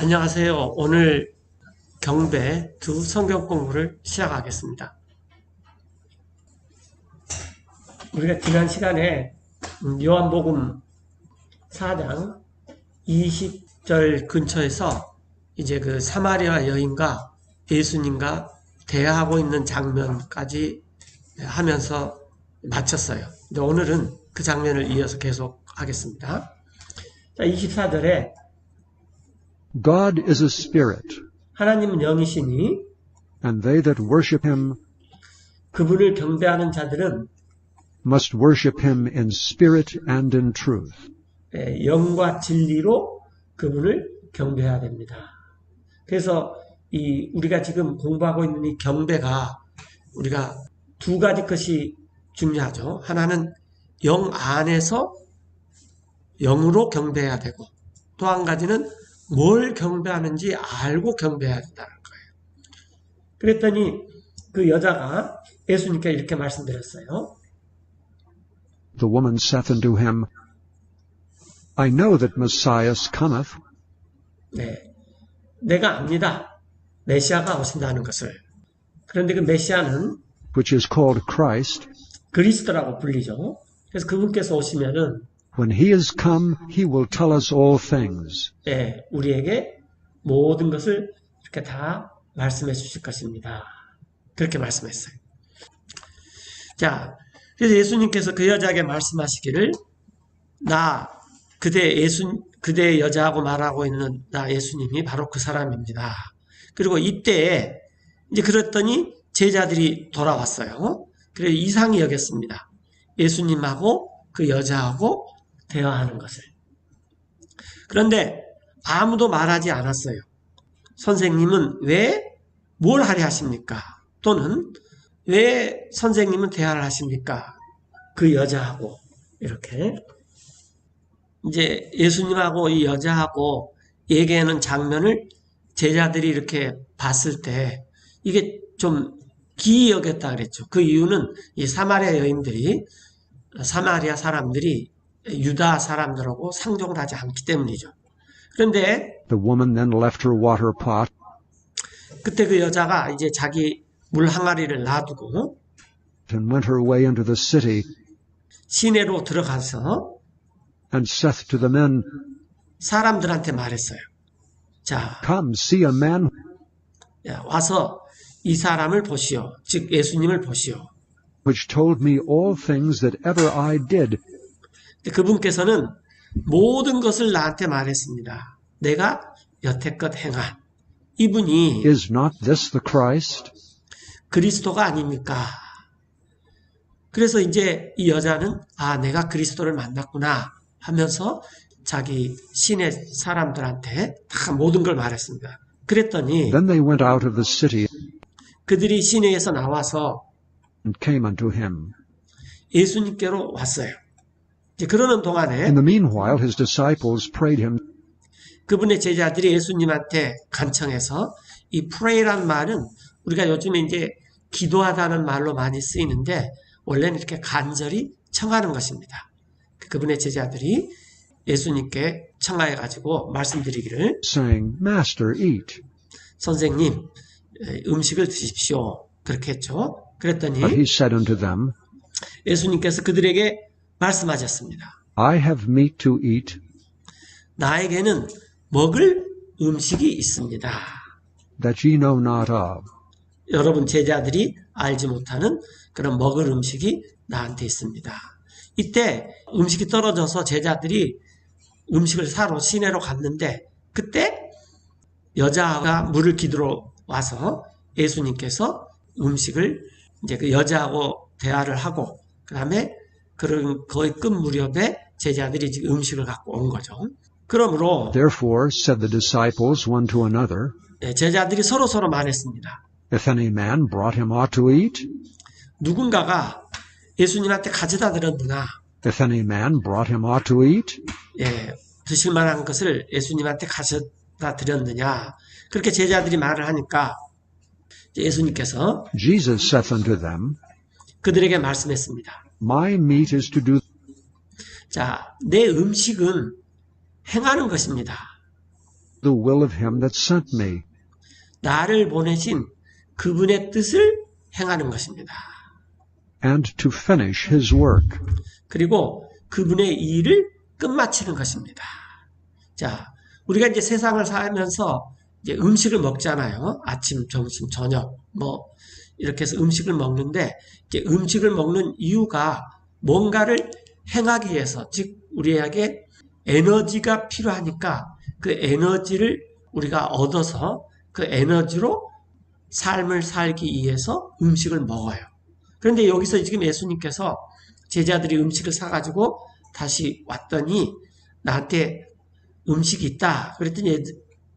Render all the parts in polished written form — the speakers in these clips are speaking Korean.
안녕하세요. 오늘 경배 두 성경 공부를 시작하겠습니다. 우리가 지난 시간에 요한복음 4장 20절 근처에서 이제 그 사마리아 여인과 예수님과 대화하고 있는 장면까지 하면서 마쳤어요. 근데 오늘은 그 장면을 이어서 계속 하겠습니다. 자, 24절에 God is a spirit, 하나님은 영이시니 and they that worship him 그분을 경배하는 자들은 must worship him in spirit and in truth. 영과 진리로 그분을 경배해야 됩니다. 그래서 우리가 지금 공부하고 있는 이 경배가 우리가 두 가지 것이 중요하죠. 하나는 영 안에서 영으로 경배해야 되고, 또 한 가지는 뭘 경배하는지 알고 경배해야 된다는 거예요. 그랬더니 그 여자가 예수님께 이렇게 말씀드렸어요. The woman saith unto him, I know that Messiah cometh, 네, 내가 압니다. 메시아가 오신다는 것을. 그런데 그 메시아는 which is called Christ. 그리스도라고 불리죠. 그래서 그분께서 오시면은 When he is come, he will tell us all things. 네, 우리에게 모든 것을 이렇게 다 말씀해 주실 것입니다. 그렇게 말씀했어요. 자, 그래서 예수님께서 그 여자에게 말씀하시기를 그대 여자하고 말하고 있는 나 예수님이 바로 그 사람입니다. 그리고 이때 이제 그랬더니 제자들이 돌아왔어요. 그래서 이상히 여겼습니다. 예수님하고 그 여자하고 대화하는 것을. 그런데 아무도 말하지 않았어요. 선생님은 왜 뭘 하려 하십니까? 또는 왜 선생님은 대화를 하십니까? 그 여자하고 이렇게 이제 예수님하고 이 여자하고 얘기하는 장면을 제자들이 이렇게 봤을 때 이게 좀 기이 여겼다 그랬죠. 그 이유는 이 사마리아 여인들이 사마리아 사람들이 유다 사람들하고 상종을 하지 않기 때문이죠. 그런데 The woman then left her water pot 그때 그 여자가 이제 자기 물 항아리를 놔두고 and went her way into the city 시내로 들어가서 and saith to the men, 사람들한테 말했어요. 자, Come, see a man 와서 이 사람을 보시오. 즉 예수님을 보시오. which told me all things that ever I did. 그분께서는 모든 것을 나한테 말했습니다. 내가 여태껏 행한 이분이 Is not this the Christ? 그리스도가 아닙니까? 그래서 이제 이 여자는 내가 그리스도를 만났구나 하면서 자기 시내 사람들한테 다 모든 걸 말했습니다. 그랬더니 Then they went out of the city 그들이 시내에서 나와서 and came unto him. 예수님께로 왔어요. 이제 그러는 동안에 In the meanwhile his disciples prayed him, 그분의 제자들이 예수님한테 간청해서 이 pray라는 말은 우리가 요즘에 이제 기도하다는 말로 많이 쓰이는데 원래는 이렇게 간절히 청하는 것입니다. 그분의 제자들이 예수님께 청하여가지고 말씀드리기를 saying, Master, eat. 선생님 음식을 드십시오. 그렇게 했죠. 그랬더니 But he said unto them, 예수님께서 그들에게 말씀하셨습니다. I have meat to eat 나에게는 먹을 음식이 있습니다. that ye know not of. 여러분 제자들이 알지 못하는 그런 먹을 음식이 나한테 있습니다. 이때 음식이 떨어져서 제자들이 음식을 사러 시내로 갔는데 그때 여자가 물을 기들어 와서 예수님께서 음식을 이제 그 여자하고 대화를 하고 그 다음에 그런 거의 끝 무렵에 제자들이 지금 음식을 갖고 온 거죠. 그러므로 Therefore said the disciples one to another, 제자들이 서로 말했습니다. If any man brought him aught to eat, 누군가가 예수님한테 가져다 드렸느냐? if any man brought him aught to eat, 드실 만한 것을 예수님한테 가져다 드렸느냐? 그렇게 제자들이 말을 하니까 예수님께서 Jesus saith unto them, 그들에게 말씀했습니다. My meat is to do 자, 내 음식은 행하는 것입니다. the will of him that sent me, 나를 보내신 그분의 뜻을 행하는 것입니다. and to finish his work. 그리고 그분의 일을 끝마치는 것입니다. 자, 우리가 이제 세상을 살면서 이제 음식을 먹잖아요. 아침, 점심, 저녁, 이렇게 해서 음식을 먹는데, 이제 음식을 먹는 이유가 뭔가를 행하기 위해서, 즉, 우리에게 에너지가 필요하니까 그 에너지를 우리가 얻어서 그 에너지로 삶을 살기 위해서 음식을 먹어요. 그런데 여기서 지금 예수님께서 제자들이 음식을 사가지고 다시 왔더니 나한테 음식이 있다. 그랬더니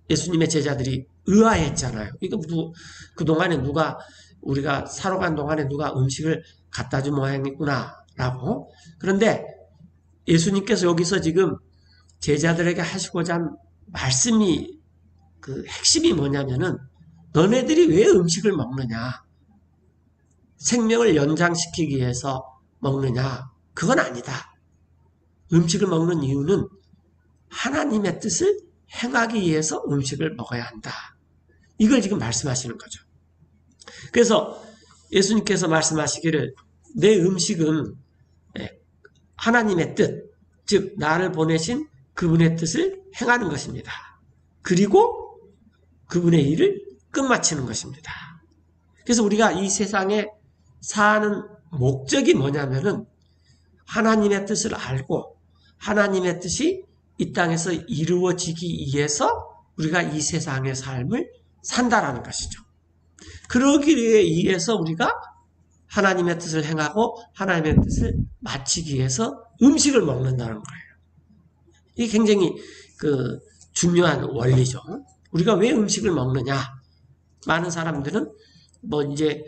예수님의 제자들이 의아했잖아요. 이거 그동안에 우리가 사러 간 동안에 누가 음식을 갖다 준 모양이구나. 라고. 그런데 예수님께서 여기서 지금 제자들에게 하시고자 한 말씀이 그 핵심이 뭐냐면은 너네들이 왜 음식을 먹느냐? 생명을 연장시키기 위해서 먹느냐? 그건 아니다. 음식을 먹는 이유는 하나님의 뜻을 행하기 위해서 음식을 먹어야 한다. 이걸 지금 말씀하시는 거죠. 그래서 예수님께서 말씀하시기를 내 음식은 하나님의 뜻, 즉 나를 보내신 그분의 뜻을 행하는 것입니다. 그리고 그분의 일을 끝마치는 것입니다. 그래서 우리가 이 세상에 사는 목적이 뭐냐면은 하나님의 뜻을 알고 하나님의 뜻이 이 땅에서 이루어지기 위해서 우리가 이 세상의 삶을 산다라는 것이죠. 그러기 위해서 우리가 하나님의 뜻을 행하고 하나님의 뜻을 마치기 위해서 음식을 먹는다는 거예요. 이게 굉장히 중요한 원리죠. 우리가 왜 음식을 먹느냐? 많은 사람들은 이제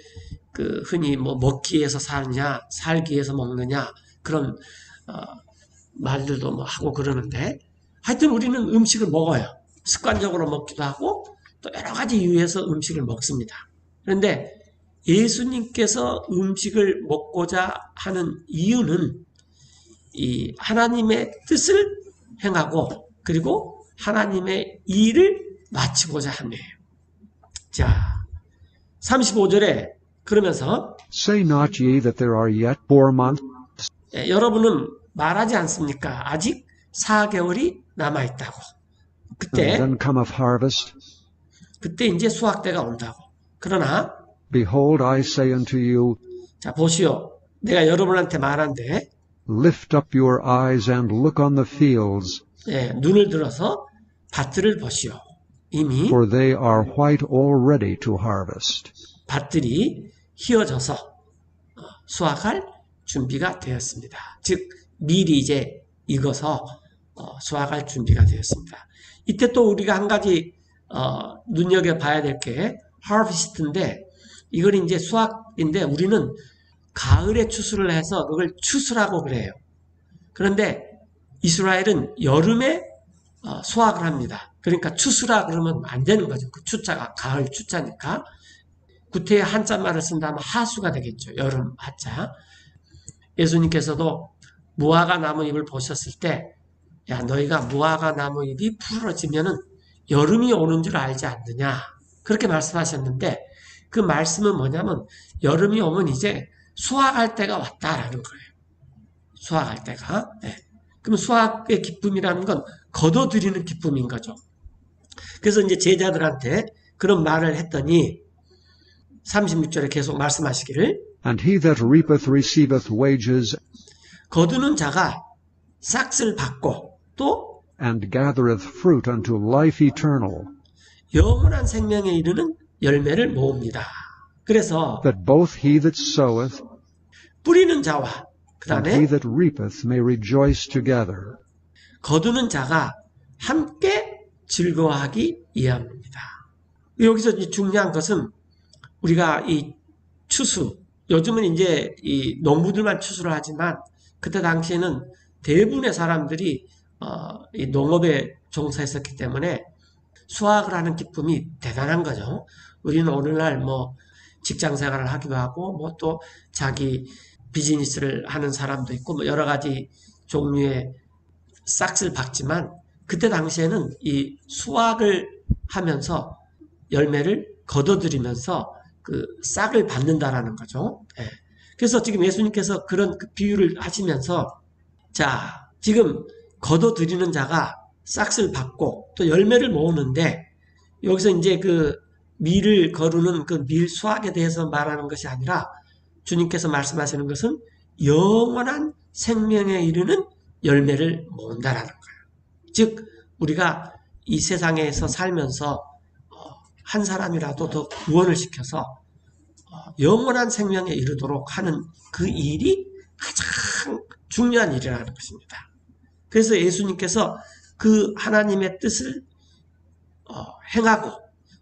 흔히 먹기 위해서 사느냐, 살기 위해서 먹느냐 그런 말들도 하고 그러는데 하여튼 우리는 음식을 먹어요. 습관적으로 먹기도 하고 또 여러 가지 이유에서 음식을 먹습니다. 그런데 예수님께서 음식을 먹고자 하는 이유는 이 하나님의 뜻을 행하고 그리고 하나님의 일을 마치고자 함이에요. 자, 35절에 그러면서 Say not ye that there are yet 4 months, 여러분은 말하지 않습니까? 아직 4개월이 남아있다고. and then cometh harvest? 그때 이제 수확 때가 온다고. 그러나 Behold, I say unto you, 자 보시오. 내가 여러분한테 말한데 lift up your eyes and look on the fields, 눈을 들어서 밭들을 보시오. 이미 for they are white already to harvest. 밭들이 휘어져서 수확할 준비가 되었습니다. 즉 미리 이제 익어서 수확할 준비가 되었습니다. 이때 또 우리가 한 가지 눈여겨봐야 될 게 harvest인데 이걸 이제 수확인데 우리는 가을에 추수를 해서 그걸 추수라고 그래요. 그런데 이스라엘은 여름에 수확을 합니다. 그러니까 추수라 그러면 안 되는 거죠. 그 추자가 가을 추자니까. 구태의 한자말을 쓴다면 하수가 되겠죠. 여름 하자. 예수님께서도 무화과 나무잎을 보셨을 때 야 너희가 무화과 나무잎이 푸르러지면은 여름이 오는 줄 알지 않느냐. 그렇게 말씀하셨는데 그 말씀은 뭐냐면 여름이 오면 이제 수확할 때가 왔다라는 거예요. 수확할 때가. 그럼 수확의 기쁨이라는 건 거둬들이는 기쁨인 거죠. 그래서 이제 제자들한테 그런 말을 했더니 36절에 계속 말씀하시기를 And he that reapeth receiveth wages, 거두는 자가 싹을 받고 또 and gathereth fruit unto life eternal, 영원한 생명에 이르는 열매를 모읍니다. 그래서 that both he that soweth 뿌리는 자와 그 and he 다음에 that reapeth may rejoice together. 거두는 자가 함께 즐거워하기 위함입니다. 여기서 중요한 것은 우리가 이 추수, 요즘은 이제 이 농부들만 추수를 하지만 그때 당시에는 대부분의 사람들이 이 농업에 종사했었기 때문에 수확을 하는 기쁨이 대단한 거죠. 우리는 오늘날 직장 생활을 하기도 하고 또 자기 비즈니스를 하는 사람도 있고 여러 가지 종류의 싹을 박지만 그때 당시에는 이 수확을 하면서 열매를 거둬들이면서 그 싹을 받는다라는 거죠. 예. 그래서 지금 예수님께서 그런 그 비유를 하시면서 자, 지금 거둬들이는 자가 싹을 받고 또 열매를 모으는데 여기서 이제 그 밀을 거두는 그 밀 수확에 대해서 말하는 것이 아니라 주님께서 말씀하시는 것은 영원한 생명에 이르는 열매를 모은다라는 거예요. 즉 우리가 이 세상에서 살면서 한 사람이라도 더 구원을 시켜서 영원한 생명에 이르도록 하는 그 일이 가장 중요한 일이라는 것입니다. 그래서 예수님께서 그 하나님의 뜻을 행하고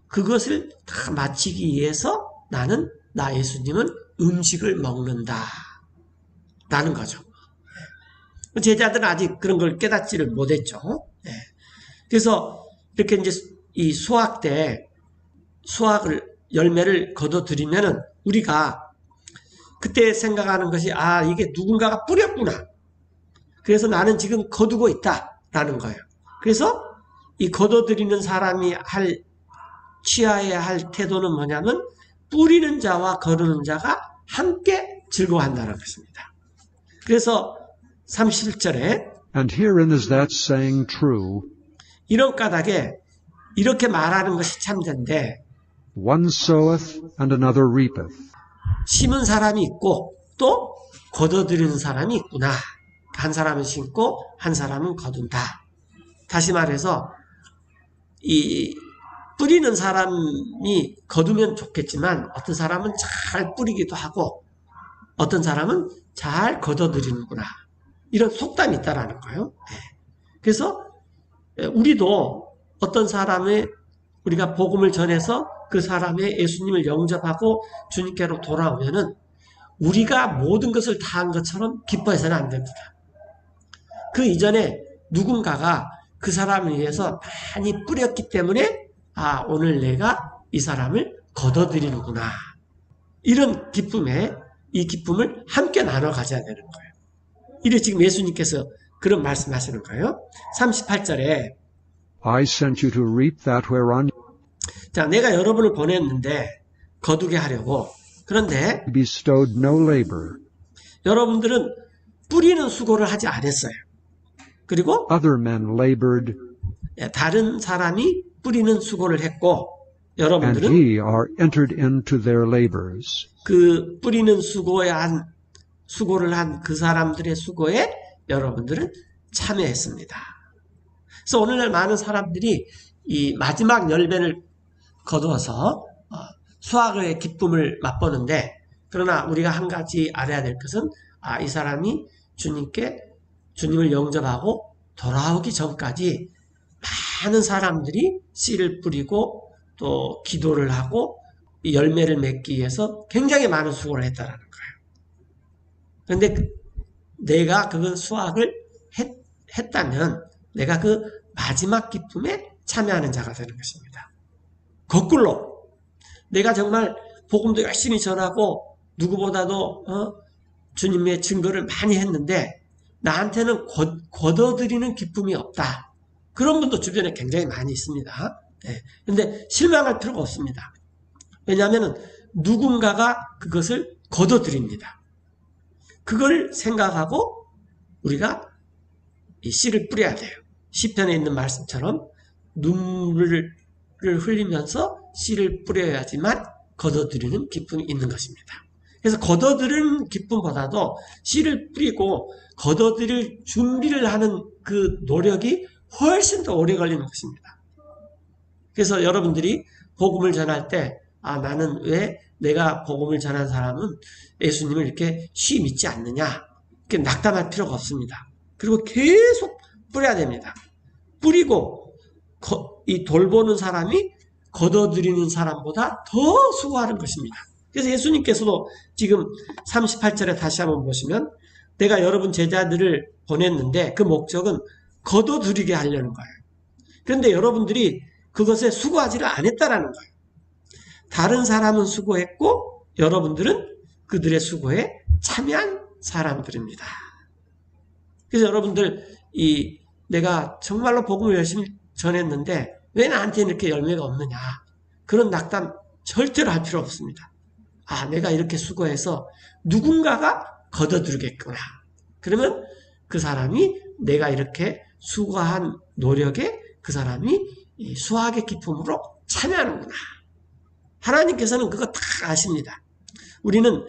그것을 다 마치기 위해서 나 예수님은 음식을 먹는다 라는 거죠. 제자들은 아직 그런 걸 깨닫지를 못했죠. 그래서 이렇게 이제 이 수확 때 열매를 거둬들이면은 우리가 그때 생각하는 것이 이게 누군가가 뿌렸구나. 그래서 나는 지금 거두고 있다라는 거예요. 그래서 이 거둬들이는 사람이 취해야 할 태도는 뭐냐면 뿌리는 자와 거두는 자가 함께 즐거워한다는 것입니다. 그래서 37절에 And herein is that saying true, 이런 까닭에 이렇게 말하는 것이 참된데 one soweth and another reapeth. 심은 사람이 있고 또 거둬들이는 사람이 있구나. 한 사람은 심고 한 사람은 거둔다. 다시 말해서 이 뿌리는 사람이 거두면 좋겠지만 어떤 사람은 잘 뿌리기도 하고 어떤 사람은 잘 거둬들이는구나. 이런 속담이 있다라는 거예요. 그래서 우리도 어떤 사람의 우리가 복음을 전해서 그 사람의 예수님을 영접하고 주님께로 돌아오면은 우리가 모든 것을 다 한 것처럼 기뻐해서는 안 됩니다. 그 이전에 누군가가 그 사람을 위해서 많이 뿌렸기 때문에 오늘 내가 이 사람을 거둬들이는구나. 이런 이 기쁨을 함께 나눠 가져야 되는 거예요. 이래 지금 예수님께서 그런 말씀하시는 거예요. 38절에 I sent you to reap that whereon 자, 내가 여러분을 보냈는데 거두게 하려고. 그런데 you bestowed no labor. 여러분들은 뿌리는 수고를 하지 않았어요. 그리고 Other men labored, 다른 사람이 뿌리는 수고를 했고 and 여러분들은 ye are entered into their labors. 그 뿌리는 수고를 한 그 사람들의 수고에 여러분들은 참여했습니다. 그래서 오늘날 많은 사람들이 이 마지막 열매를 거두어서 수확의 기쁨을 맛보는데 그러나 우리가 한 가지 알아야 될 것은 이 사람이 주님을 영접하고 돌아오기 전까지 많은 사람들이 씨를 뿌리고 또 기도를 하고 이 열매를 맺기 위해서 굉장히 많은 수고를 했다라는 거예요. 그런데 내가 그 수확을 했다면 내가 그 마지막 기쁨에 참여하는 자가 되는 것입니다. 거꾸로 내가 정말 복음도 열심히 전하고 누구보다도 주님의 증거를 많이 했는데 나한테는 거둬들이는 기쁨이 없다. 그런 분도 주변에 굉장히 많이 있습니다. 그런데 실망할 필요가 없습니다. 왜냐하면 누군가가 그것을 거둬들입니다. 그걸 생각하고 우리가 이 씨를 뿌려야 돼요. 시편에 있는 말씀처럼 눈물을 흘리면서 씨를 뿌려야지만 거둬들이는 기쁨이 있는 것입니다. 그래서 거둬들이는 기쁨보다도 씨를 뿌리고 거둬들일 준비를 하는 그 노력이 훨씬 더 오래 걸리는 것입니다. 그래서 여러분들이 복음을 전할 때 나는 왜 내가 복음을 전한 사람은 예수님을 이렇게 쉬 믿지 않느냐 이렇게 낙담할 필요가 없습니다. 그리고 계속 뿌려야 됩니다. 뿌리고 이 돌보는 사람이 거둬들이는 사람보다 더 수고하는 것입니다. 그래서 예수님께서도 지금 38절에 다시 한번 보시면 내가 여러분 제자들을 보냈는데 그 목적은 거둬들이게 하려는 거예요. 그런데 여러분들이 그것에 수고하지를 않았다라는 거예요. 다른 사람은 수고했고 여러분들은 그들의 수고에 참여한 사람들입니다. 그래서 여러분들 이 내가 정말로 복음을 열심히 전했는데 왜 나한테 이렇게 열매가 없느냐. 그런 낙담 절대로 할 필요 없습니다. 아, 내가 이렇게 수고해서 누군가가 거둬들겠구나. 그러면 그 사람이 내가 이렇게 수고한 노력에 그 사람이 이 수학의 기쁨으로 참여하는구나. 하나님께서는 그거 다 아십니다. 우리는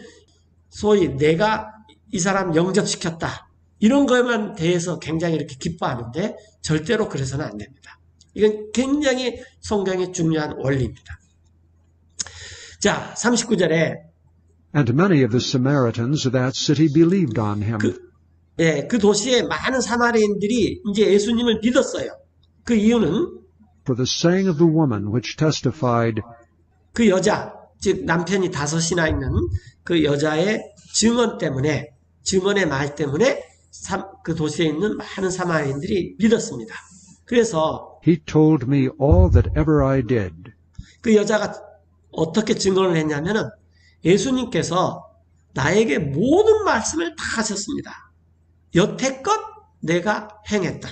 소위 내가 이 사람 영접시켰다. 이런 것만 대해서 굉장히 이렇게 기뻐하는데 절대로 그래서는 안 됩니다. 이건 굉장히 성경의 중요한 원리입니다. 자, 39절에 And many of the Samaritans of that city believed on him. 그 도시에 많은 사마리아인들이 이제 예수님을 믿었어요. 그 이유는 For the saying of the woman which testified, 그 여자, 즉 남편이 5이나 있는 그 여자의 증언 때문에, 증언의 말 때문에 그 도시에 있는 많은 사마리아인들이 믿었습니다. 그래서 He told me all that ever I did. 그 여자가 어떻게 증언을 했냐면은 예수님께서 나에게 모든 말씀을 다 하셨습니다. 여태껏 내가 행했던,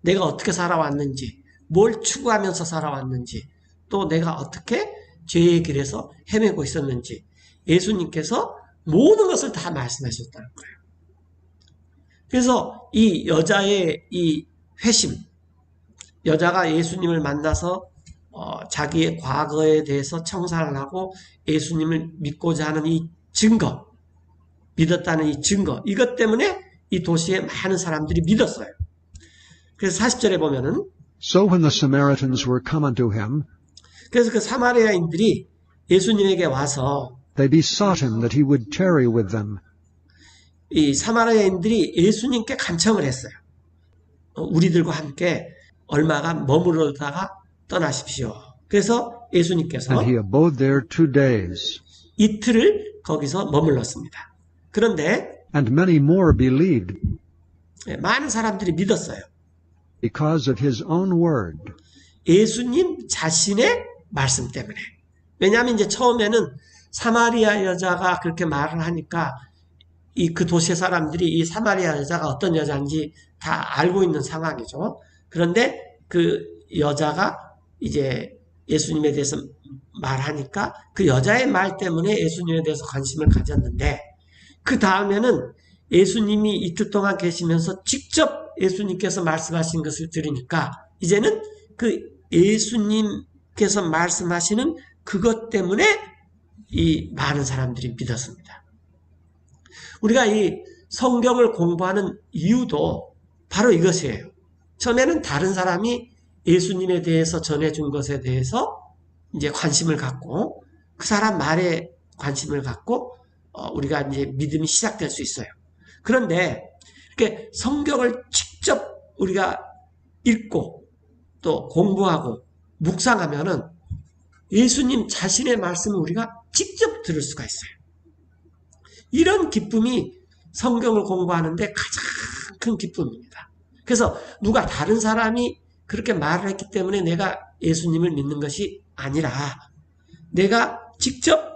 내가 어떻게 살아왔는지, 뭘 추구하면서 살아왔는지, 또 내가 어떻게 죄의 길에서 헤매고 있었는지 예수님께서 모든 것을 다 말씀하셨다는 거예요. 그래서 이 여자의 이 회심, 여자가 예수님을 만나서 자기의 과거에 대해서 청산을 하고 예수님을 믿고자 하는 이 증거, 믿었다는 이 증거, 이것 때문에 이 도시에 많은 사람들이 믿었어요. 그래서 40절에 보면은 So when the Samaritans were come unto him, 그래서 그 사마리아인들이 예수님에게 와서 they besought him that he would tarry with them. 이 사마리아인들이 예수님께 간청을 했어요. 우리들과 함께 얼마간 머무르다가 떠나십시오. 그래서 예수님께서 And he abode there 2 days. 이틀을 거기서 머물렀습니다. 그런데 And many more believed 많은 사람들이 믿었어요. because of his own word. 예수님 자신의 말씀 때문에. 왜냐하면 이제 처음에는 사마리아 여자가 그렇게 말을 하니까 그 도시의 사람들이 이 사마리아 여자가 어떤 여자인지 다 알고 있는 상황이죠. 그런데 그 여자가 이제 예수님에 대해서 말하니까 그 여자의 말 때문에 예수님에 대해서 관심을 가졌는데 그 다음에는 예수님이 이틀 동안 계시면서 직접 예수님께서 말씀하신 것을 들으니까 이제는 그 예수님께서 말씀하시는 그것 때문에 이 많은 사람들이 믿었습니다. 우리가 이 성경을 공부하는 이유도 바로 이것이에요. 처음에는 다른 사람이 예수님에 대해서 전해준 것에 대해서 이제 관심을 갖고 그 사람 말에 관심을 갖고 우리가 이제 믿음이 시작될 수 있어요. 그런데 이렇게 성경을 직접 우리가 읽고 또 공부하고 묵상하면은 예수님 자신의 말씀을 우리가 직접 들을 수가 있어요. 이런 기쁨이 성경을 공부하는데 가장 큰 기쁨입니다. 그래서 누가 다른 사람이 그렇게 말을 했기 때문에 내가 예수님을 믿는 것이 아니라 내가 직접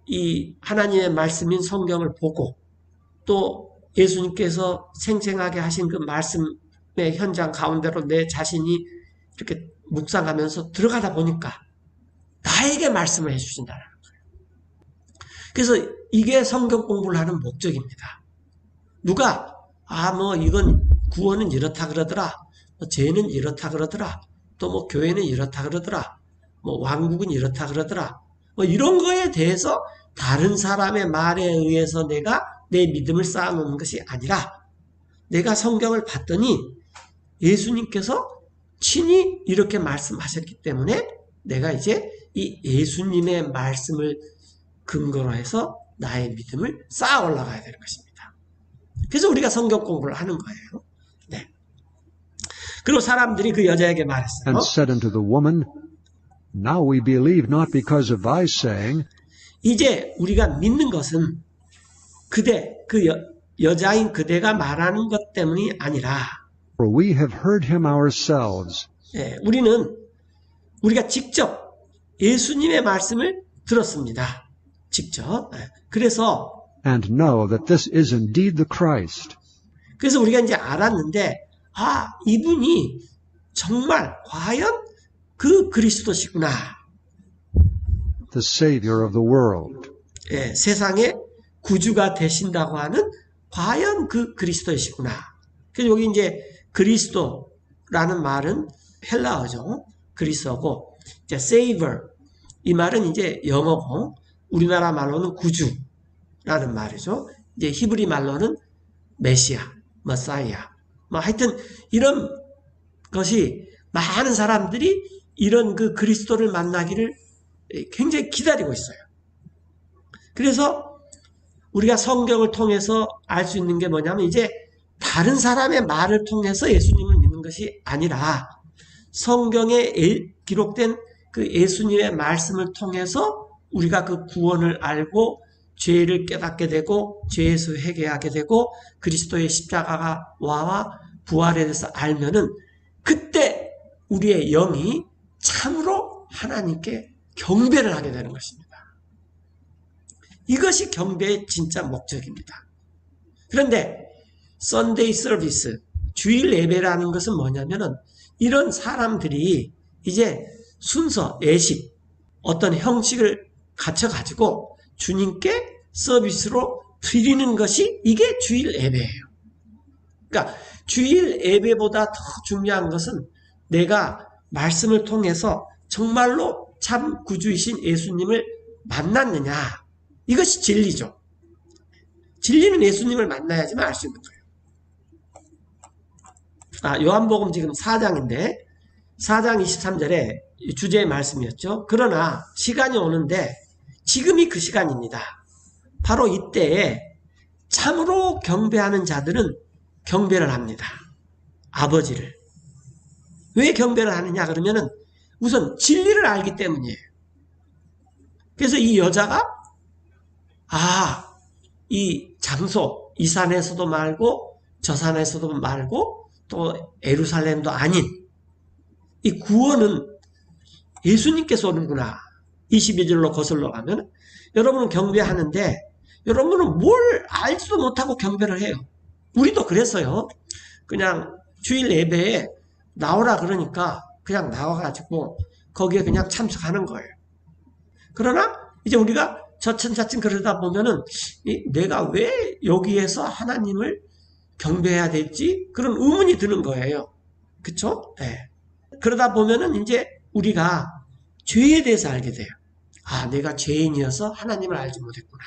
이 하나님의 말씀인 성경을 보고 또 예수님께서 생생하게 하신 그 말씀의 현장 가운데로 내 자신이 이렇게 묵상하면서 들어가다 보니까 나에게 말씀을 해주신다는 거예요. 그래서 이게 성경 공부를 하는 목적입니다. 누가 이건 구원은 이렇다 그러더라. 죄는 이렇다 그러더라. 또 교회는 이렇다 그러더라. 왕국은 이렇다 그러더라. 이런 거에 대해서 다른 사람의 말에 의해서 내가 내 믿음을 쌓아놓는 것이 아니라 내가 성경을 봤더니 예수님께서 친히 이렇게 말씀하셨기 때문에 내가 이제 이 예수님의 말씀을 근거로 해서 나의 믿음을 쌓아 올라가야 되는 것입니다. 그래서 우리가 성경 공부를 하는 거예요. 네. 그리고 사람들이 그 여자에게 말했어요. And said unto the woman, Now we believe not because of thy saying, 이제 우리가 믿는 것은 여자인 그대가 말하는 것 때문이 아니라 for we have heard him ourselves, 우리가 직접 예수님의 말씀을 들었습니다. 직접. 그래서 and know that this is indeed the Christ. 우리가 이제 알았는데 아, 이분이 정말 과연 그 그리스도시구나. the Savior of the world. 예, 세상의 구주가 되신다고 하는 과연 그 그리스도이시구나. 그래서 여기 이제 그리스도라는 말은 헬라어죠. 그리스도고, 이제 Savior, 이 말은 이제 영어고, 우리나라 말로는 구주라는 말이죠. 이제 히브리 말로는 메시아, 머사이아. 뭐 하여튼 이런 것이 많은 사람들이 이런 그 그리스도를 만나기를 굉장히 기다리고 있어요. 그래서 우리가 성경을 통해서 알 수 있는 게 뭐냐면 이제 다른 사람의 말을 통해서 예수님을 믿는 것이 아니라 성경에 기록된 그 예수님의 말씀을 통해서 우리가 그 구원을 알고 죄를 깨닫게 되고 죄에서 회개하게 되고 그리스도의 십자가가 와와 부활에 대해서 알면은 그때 우리의 영이 참으로 하나님께 경배를 하게 되는 것입니다. 이것이 경배의 진짜 목적입니다. 그런데 Sunday Service, 주일 예배라는 것은 뭐냐면은 이런 사람들이 이제 순서, 예식, 어떤 형식을 갖춰가지고 주님께 서비스로 드리는 것이 이게 주일 예배예요. 그러니까 주일 예배보다 더 중요한 것은 내가 말씀을 통해서 정말로 참 구주이신 예수님을 만났느냐. 이것이 진리죠. 진리는 예수님을 만나야지만 알 수 있는 거예요. 요한복음 지금 4장인데 4장 23절에 주제의 말씀이었죠. 그러나 시간이 오는데 지금이 그 시간입니다. 바로 이때에 참으로 경배하는 자들은 경배를 합니다. 아버지를. 왜 경배를 하느냐 그러면은 우선 진리를 알기 때문이에요. 그래서 이 여자가 이 장소, 이 산에서도 말고 저 산에서도 말고 또 예루살렘도 아닌 이 구원은 예수님께서 오는구나. 22절로 거슬러 가면 여러분은 경배하는데 여러분은 뭘 알지도 못하고 경배를 해요. 우리도 그랬어요. 그냥 주일 예배에 나오라 그러니까 그냥 나와가지고 거기에 그냥 참석하는 거예요. 그러나 이제 우리가 저천차츰 그러다 보면은 내가 왜 여기에서 하나님을 경배해야 될지 그런 의문이 드는 거예요. 그쵸? 네. 그러다 보면은 이제 우리가 죄에 대해서 알게 돼요. 내가 죄인이어서 하나님을 알지 못했구나.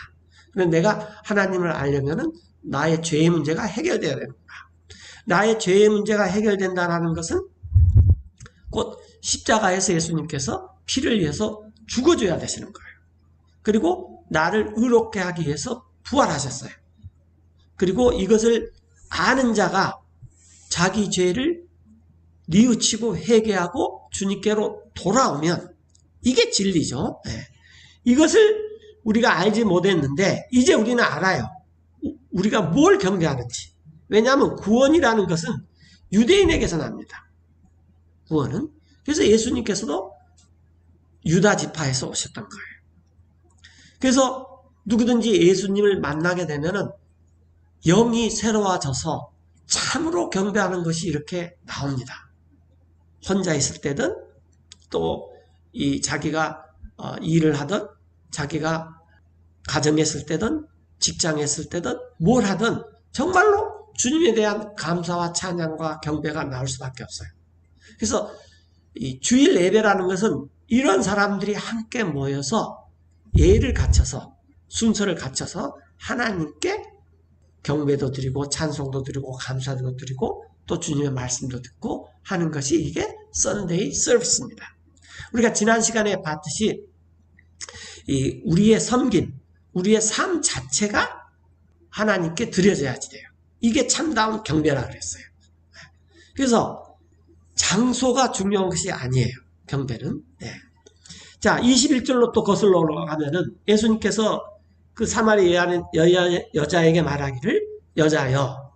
그런데 내가 하나님을 알려면은 나의 죄의 문제가 해결돼야 되는구나. 나의 죄의 문제가 해결된다는 것은 곧 십자가에서 예수님께서 피를 위해서 죽어줘야 되시는 거예요. 그리고 나를 의롭게 하기 위해서 부활하셨어요. 그리고 이것을 아는 자가 자기 죄를 뉘우치고 회개하고 주님께로 돌아오면 이게 진리죠. 네. 이것을 우리가 알지 못했는데 이제 우리는 알아요. 우리가 뭘 경배하는지. 왜냐하면 구원이라는 것은 유대인에게서 납니다. 구원은. 그래서 예수님께서도 유다 지파에서 오셨던 거예요. 그래서 누구든지 예수님을 만나게 되면은 영이 새로워져서 참으로 경배하는 것이 이렇게 나옵니다. 혼자 있을 때든 또 자기가 일을 하든 자기가 가정에 있을 때든 직장에 있을 때든 뭘 하든 정말로 주님에 대한 감사와 찬양과 경배가 나올 수밖에 없어요. 그래서 이 주일 예배라는 것은 이런 사람들이 함께 모여서 예를 갖춰서 순서를 갖춰서 하나님께 경배도 드리고 찬송도 드리고 감사도 드리고 또 주님의 말씀도 듣고 하는 것이 이게 썬데이 서비스입니다. 우리가 지난 시간에 봤듯이 우리의 섬김, 우리의 삶 자체가 하나님께 드려져야지 돼요. 이게 참다운 경배라 그랬어요. 그래서 장소가 중요한 것이 아니에요. 경배는. 네. 자, 21절로 또 거슬러 올라가면은 예수님께서 그 사마리아 여자에게 말하기를 여자여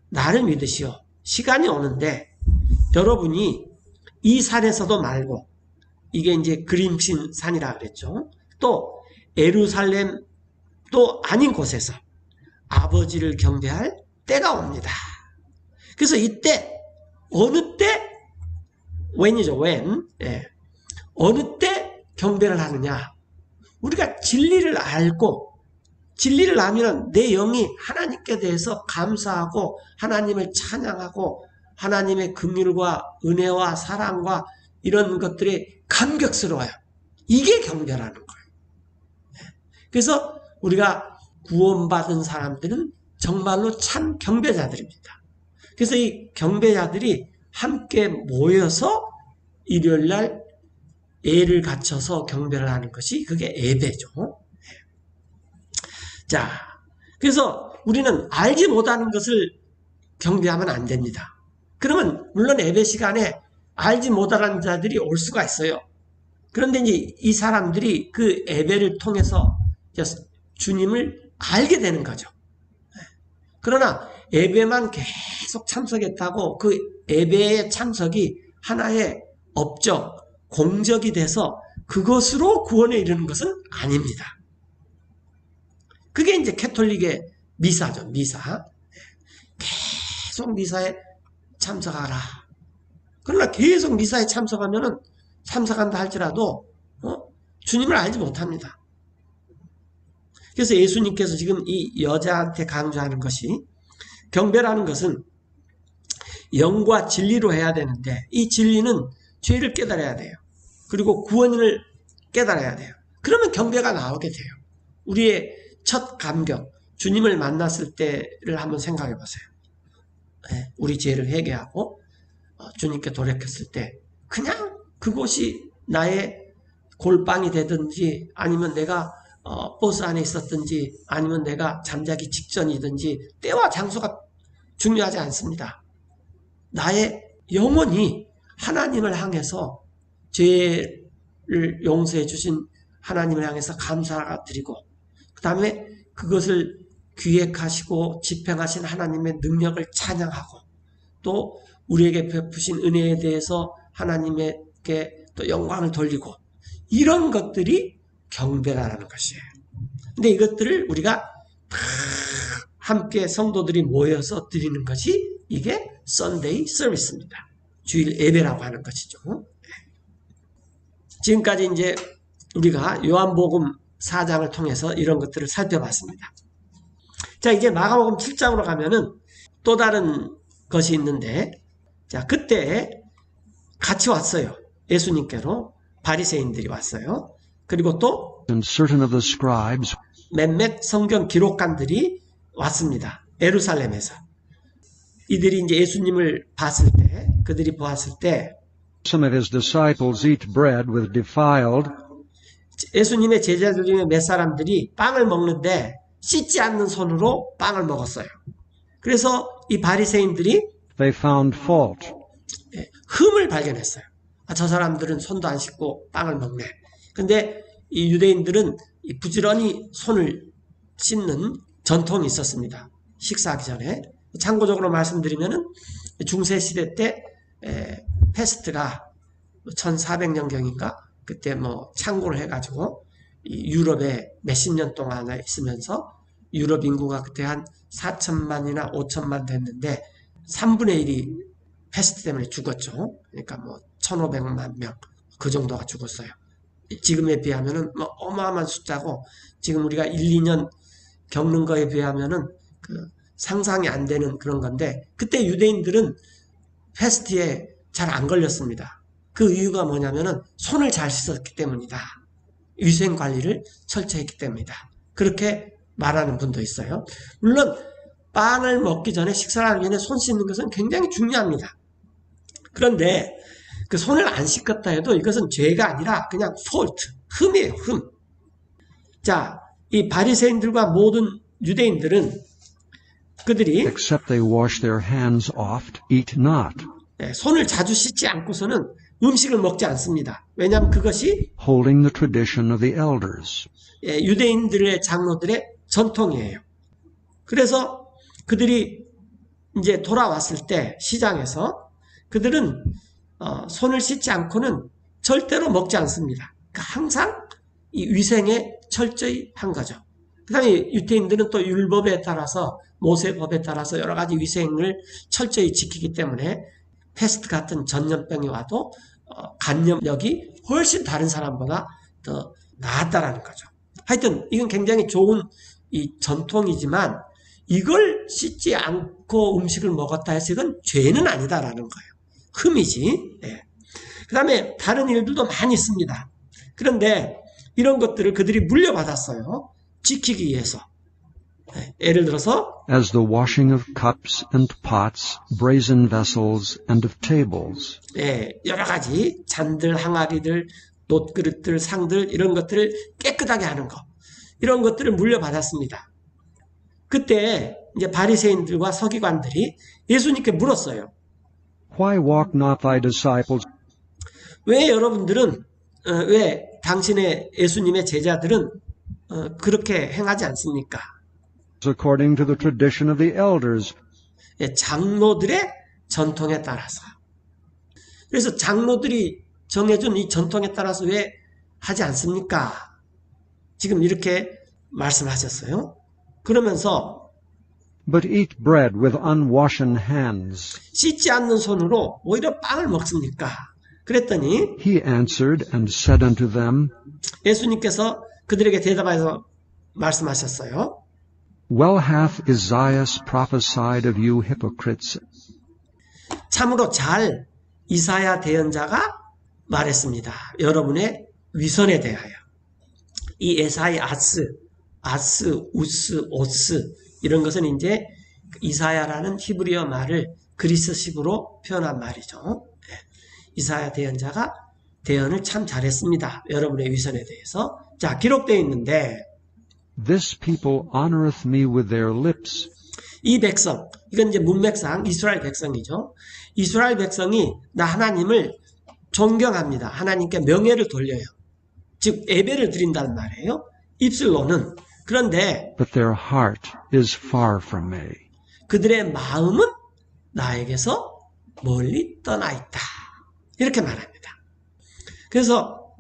나를 믿으시오. 시간이 오는데 여러분이 이 산에서도 말고 이게 이제 그림신 산이라 그랬죠. 또 예루살렘도 아닌 곳에서 아버지를 경배할 때가 옵니다. 그래서 이때 어느 때, when이죠, when. 예. 어느 때 경배를 하느냐. 우리가 진리를 알고, 진리를 알면 내 영이 하나님께 대해서 감사하고, 하나님을 찬양하고, 하나님의 긍휼과 은혜와 사랑과 이런 것들이 감격스러워요. 이게 경배라는 거예요. 그래서 우리가 구원받은 사람들은 정말로 참 경배자들입니다. 그래서 이 경배자들이 함께 모여서 일요일날 예를 갖춰서 경배를 하는 것이 그게 예배죠. 자, 그래서 우리는 알지 못하는 것을 경배하면 안 됩니다. 그러면 물론 예배 시간에 알지 못하는 자들이 올 수가 있어요. 그런데 이제 이 사람들이 그 예배를 통해서 주님을 알게 되는 거죠. 그러나 예배만 계속 참석했다고 그 예배의 참석이 하나의 업적, 공적이 돼서 그것으로 구원에 이르는 것은 아닙니다. 그게 이제 캐톨릭의 미사죠. 미사. 계속 미사에 참석하라. 그러나 계속 미사에 참석한다 할지라도 주님을 알지 못합니다. 그래서 예수님께서 지금 이 여자한테 강조하는 것이 경배라는 것은 영과 진리로 해야 되는데 이 진리는 죄를 깨달아야 돼요. 그리고 구원을 깨달아야 돼요. 그러면 경배가 나오게 돼요. 우리의 첫 감격, 주님을 만났을 때를 한번 생각해 보세요. 우리 죄를 회개하고 주님께 돌이켰을 때 그냥 그곳이 나의 골방이 되든지 아니면 내가 버스 안에 있었든지 아니면 내가 잠자기 직전이든지 때와 장소가 중요하지 않습니다. 나의 영혼이 하나님을 향해서 죄를 용서해 주신 하나님을 향해서 감사드리고 그 다음에 그것을 기획하시고 집행하신 하나님의 능력을 찬양하고 또 우리에게 베푸신 은혜에 대해서 하나님께 또 영광을 돌리고 이런 것들이 경배라는 것이에요. 근데 이것들을 우리가 다 함께 성도들이 모여서 드리는 것이 이게 Sunday Service입니다. 주일 예배라고 하는 것이죠. 지금까지 이제 우리가 요한복음 4장을 통해서 이런 것들을 살펴봤습니다. 자, 이제 마가복음 7장으로 가면은 또 다른 것이 있는데, 자, 그때 같이 왔어요. 예수님께로 바리새인들이 왔어요. 그리고 또 And certain of the scribes 몇몇 성경 기록관들이 왔습니다. 예루살렘에서. 이들이 이제 예수님을 봤을 때, 그들이 보았을 때, some of his disciples eat bread with defiled 예수님의 제자들 중에 몇 사람들이 빵을 먹는데 씻지 않는 손으로 빵을 먹었어요. 그래서 이 바리새인들이 they found fault. 흠을 발견했어요. 저 사람들은 손도 안 씻고 빵을 먹네. 근데 이 유대인들은 부지런히 손을 씻는 전통이 있었습니다. 식사하기 전에. 참고적으로 말씀드리면은 중세 시대 때 패스트가 1400년경인가 그때 창고를 해가지고 유럽에 몇십 년 동안 있으면서 유럽 인구가 그때 한 4천만이나 5천만 됐는데 3분의 1이 패스트 때문에 죽었죠. 그러니까 1500만 명 그 정도가 죽었어요. 지금에 비하면은 어마어마한 숫자고 지금 우리가 1, 2년 겪는 거에 비하면은 상상이 안 되는 그런 건데 그때 유대인들은 패스트에 잘 안 걸렸습니다. 그 이유가 뭐냐면은 손을 잘 씻었기 때문이다. 위생 관리를 철저히 했기 때문이다. 그렇게 말하는 분도 있어요. 물론 빵을 먹기 전에 식사를 하기 전에 손 씻는 것은 굉장히 중요합니다. 그런데 그 손을 안 씻었다 해도 이것은 죄가 아니라 그냥 fault, 흠이에요, 흠. 자, 이 바리새인들과 모든 유대인들은 그들이 Except they wash their hands oft, eat not, 손을 자주 씻지 않고서는 음식을 먹지 않습니다. 왜냐하면 그것이 holding the tradition of the elders. 유대인들의 장로들의 전통이에요. 그래서 그들이 이제 돌아왔을 때 시장에서 그들은 손을 씻지 않고는 절대로 먹지 않습니다. 그러니까 항상 이 위생에 철저히 한 거죠. 그 다음에 유대인들은 또 율법에 따라서 모세법에 따라서 여러 가지 위생을 철저히 지키기 때문에 패스트 같은 전염병이 와도 간염력이 훨씬 다른 사람보다 더 나았다라는 거죠. 하여튼 이건 굉장히 좋은 이 전통이지만 이걸 씻지 않고 음식을 먹었다 해서 이건 죄는 아니다라는 거예요. 흠이지. 예. 그 다음에 다른 일들도 많이 있습니다. 그런데 이런 것들을 그들이 물려받았어요. 지키기 위해서. 예. 예를 들어서 as the washing of cups and pots, brazen vessels, and of tables. 예, 여러 가지 잔들, 항아리들, 놋그릇들, 상들 이런 것들을 깨끗하게 하는 거. 이런 것들을 물려받았습니다. 그때 이제 바리새인들과 서기관들이 예수님께 물었어요. Why walk not thy disciples 왜 여러분들은 왜 당신의 예수님의 제자들은 그렇게 행하지 않습니까? according to the tradition of the elders? 예, 장로들의 전통에 따라서. 그래서 장로들이 정해준 이 전통에 따라서 왜 하지 않습니까? 지금 이렇게 말씀하셨어요. 그러면서 But eat bread with unwashen hands. 씻지 않는 손으로 오히려 빵을 먹습니까? 그랬더니 He answered and said unto them, 예수님께서 그들에게 대답해서 말씀하셨어요. Well hath Isaiah prophesied of you hypocrites, 참으로 잘 이사야 대언자가 말했습니다. 여러분의 위선에 대하여. 이 에사이 아스, 우스, 오스 이런 것은 이제 이사야라는 히브리어 말을 그리스식으로 표현한 말이죠. 이사야 대언자가 대언을 참 잘했습니다. 여러분의 위선에 대해서. 자, 기록되어 있는데 This people honoreth me with their lips, 이 백성, 이건 이제 문맥상 이스라엘 백성이죠. 이스라엘 백성이 나 하나님을 존경합니다. 하나님께 명예를 돌려요. 즉 예배를 드린다는 말이에요. 입술로는. 그런데 but their heart is far from me. 그들의 마음은 나에게서 멀리 떠나 있다. 이렇게 말합니다. 그래서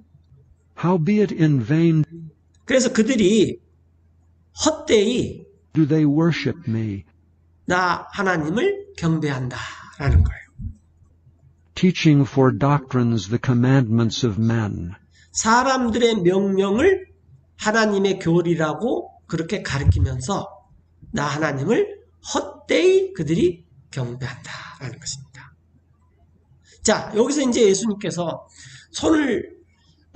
Howbeit in vain 그들이 헛되이 do they worship me, 나 하나님을 경배한다라는 거예요. teaching for doctrines the commandments of men. 사람들의 명령을 하나님의 교리라고 그렇게 가르치면서 나 하나님을 헛되이 그들이 경배한다라는 것입니다. 자, 여기서 이제 예수님께서 손을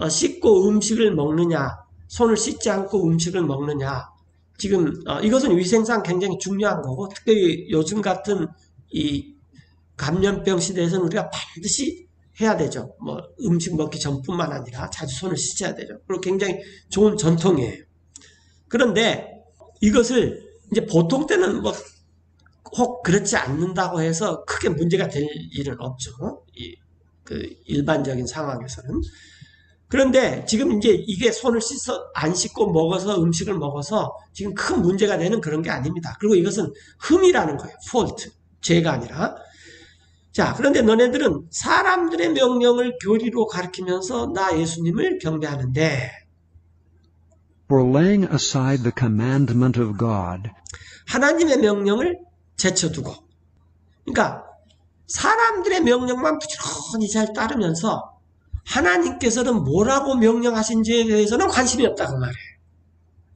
씻고 음식을 먹느냐, 손을 씻지 않고 음식을 먹느냐, 지금 이것은 위생상 굉장히 중요한 거고 특별히 요즘 같은 이 감염병 시대에서는 우리가 반드시 해야 되죠. 뭐 음식 먹기 전뿐만 아니라 자주 손을 씻어야 되죠. 그리고 굉장히 좋은 전통이에요. 그런데 이것을 이제 보통 때는 뭐 혹 그렇지 않는다고 해서 크게 문제가 될 일은 없죠. 그 일반적인 상황에서는. 그런데 지금 이제 이게 손을 안 씻고 먹어서 음식을 먹어서 지금 큰 문제가 되는 그런 게 아닙니다. 그리고 이것은 흠이라는 거예요. fault. 죄가 아니라. 자, 그런데 너네들은 사람들의 명령을 교리로 가르치면서 나 예수님을 경배하는데 For laying aside the commandment of God, 하나님의 명령을 제쳐두고, 그러니까 사람들의 명령만 부지런히 잘 따르면서 하나님께서는 뭐라고 명령하신지에 대해서는 관심이 없다 그 말이에요.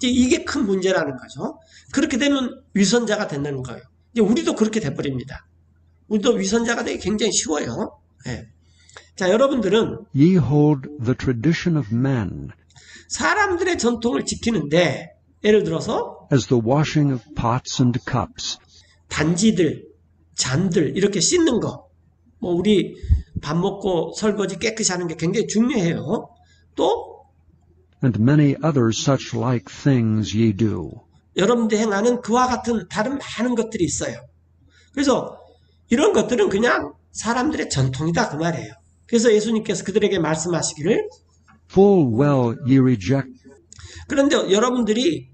이게 큰 문제라는 거죠. 그렇게 되면 위선자가 된다는 거예요. 이제 우리도 그렇게 돼버립니다. 우리도 위선자가 되기 굉장히 쉬워요. 네. 자, 여러분들은 ye hold the tradition of men, 사람들의 전통을 지키는데 예를 들어서 as the washing of pots and cups, 단지들, 잔들 이렇게 씻는 거, 뭐 우리 밥 먹고 설거지 깨끗이 하는 게 굉장히 중요해요. 또 and many other such like things ye do. 여러분들 행하는 그와 같은 다른 많은 것들이 있어요. 그래서 이런 것들은 그냥 사람들의 전통이다 그 말이에요. 그래서 예수님께서 그들에게 말씀하시기를 Full well ye reject 그런데 여러분들이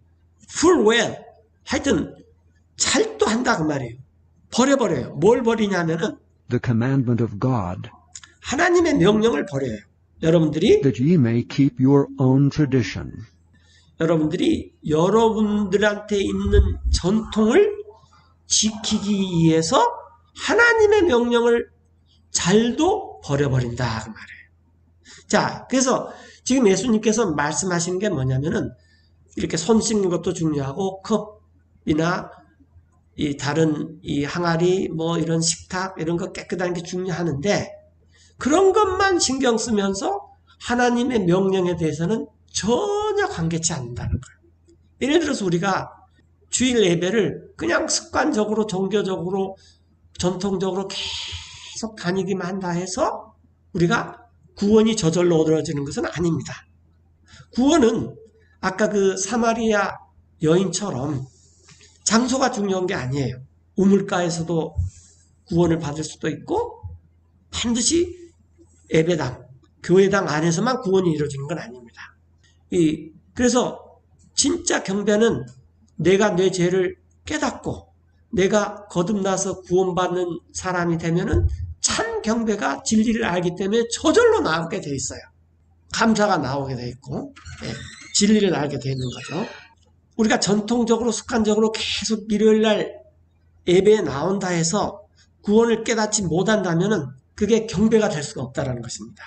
full well 하여튼 잘 또 한다 그 말이에요. 버려버려요. 뭘 버리냐면은 the commandment of God, 하나님의 명령을 버려요. 여러분들이 that ye may keep your own tradition. 여러분들한테 있는 전통을 지키기 위해서 하나님의 명령을 잘도 버려버린다 그 말이에요. 자, 그래서 지금 예수님께서 말씀하시는 게 뭐냐면은 이렇게 손 씻는 것도 중요하고 컵이나 이 다른 이 항아리 뭐 이런 식탁 이런 거 깨끗한 게 중요하는데 그런 것만 신경 쓰면서 하나님의 명령에 대해서는 전혀 관계치 않는다는 거예요. 예를 들어서 우리가 주일 예배를 그냥 습관적으로 종교적으로 전통적으로 계속 다니기만 한다 해서 우리가 구원이 저절로 얻어지는 것은 아닙니다. 구원은 아까 그 사마리아 여인처럼 장소가 중요한 게 아니에요. 우물가에서도 구원을 받을 수도 있고 반드시 예배당, 교회당 안에서만 구원이 이루어지는 건 아닙니다. 그래서 진짜 경배는 내가 내 죄를 깨닫고 내가 거듭나서 구원받는 사람이 되면은 참 경배가 진리를 알기 때문에 저절로 나오게 돼 있어요. 감사가 나오게 돼 있고 진리를 알게 돼 있는 거죠. 우리가 전통적으로 습관적으로 계속 일요일날 예배에 나온다 해서 구원을 깨닫지 못한다면은 그게 경배가 될 수가 없다는 것입니다.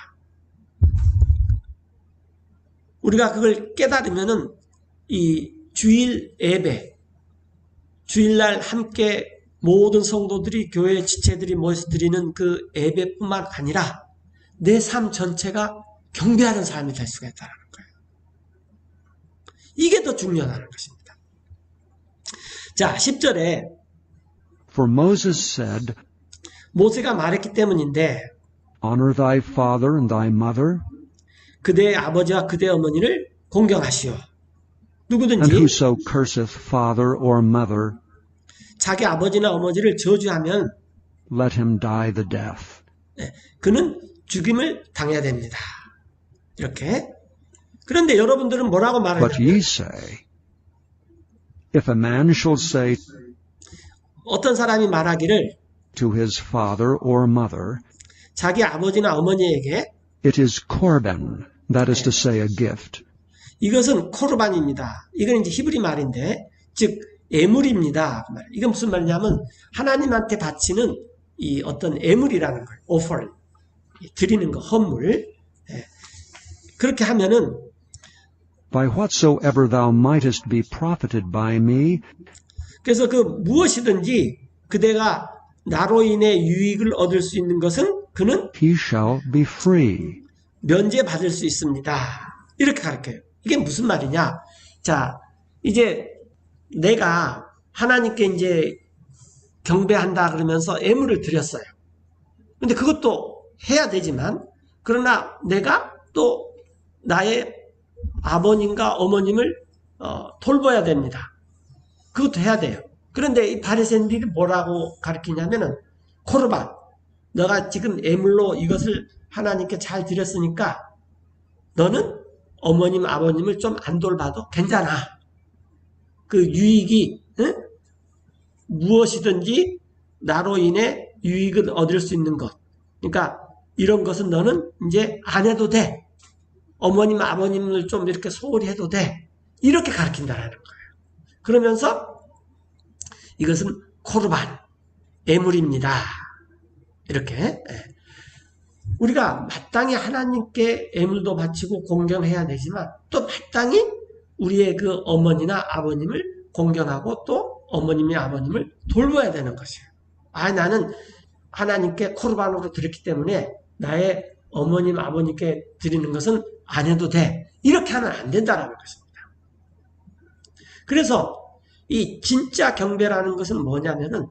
우리가 그걸 깨달으면은 이 주일 예배, 주일날 함께 모든 성도들이 교회 지체들이 모여서 드리는 그 예배뿐만 아니라 내 삶 전체가 경배하는 삶이 될 수가 있다는 거예요. 이게 더 중요하다는 것입니다. 자, 10절에 For Moses said, 모세가 말했기 때문인데 Honor thy father and thy mother, 그대의 아버지와 그대의 어머니를 공경하시오. and 누구든지 whoso curseth father or mother, 자기 아버지나 어머니를 저주하면 let him die the death. 그는 죽임을 당해야 됩니다. 이렇게. 그런데 여러분들은 뭐라고 But 말하냐면 ye say, If a man shall say 어떤 사람이 말하기를 to his father or mother, 자기 아버지나 어머니에게 It is korban, that is to say a gift, 이것은 코르반입니다. 이건 이제 히브리 말인데 즉 예물입니다. 이건 무슨 말이냐면 하나님한테 바치는 이 어떤 예물이라는 거예요. 오퍼 드리는 거, 헌물. 그렇게 하면은 by whatsoever thou mightest be profited by me, 그래서 그 무엇이든지 그대가 나로 인해 유익을 얻을 수 있는 것은 그는 he shall be free. 면제받을 수 있습니다. 이렇게 가르쳐요. 이게 무슨 말이냐? 자, 이제 내가 하나님께 이제 경배한다 그러면서 예물을 드렸어요. 근데 그것도 해야 되지만 그러나 내가 또 나의 아버님과 어머님을 돌봐야 됩니다. 그것도 해야 돼요. 그런데 이 바리새인들이 뭐라고 가르치냐면은 코르반, 너가 지금 예물로 이것을 하나님께 잘 드렸으니까 너는 어머님, 아버님을 좀 안 돌봐도 괜찮아. 그 유익이 무엇이든지 나로 인해 유익을 얻을 수 있는 것. 그러니까 이런 것은 너는 이제 안 해도 돼. 어머님, 아버님을 좀 이렇게 소홀히 해도 돼. 이렇게 가르친다라는 거예요. 그러면서 이것은 코르반, 예물입니다. 이렇게. 우리가 마땅히 하나님께 예물도 바치고 공경해야 되지만 또 마땅히 우리의 그 어머니나 아버님을 공경하고 또 어머님이 아버님을 돌봐야 되는 것이에요. 나는 하나님께 코르반으로 드렸기 때문에 나의 어머님, 아버님께 드리는 것은 안 해도 돼. 이렇게 하면 안 된다는 것입니다. 그래서 이 진짜 경배라는 것은 뭐냐면은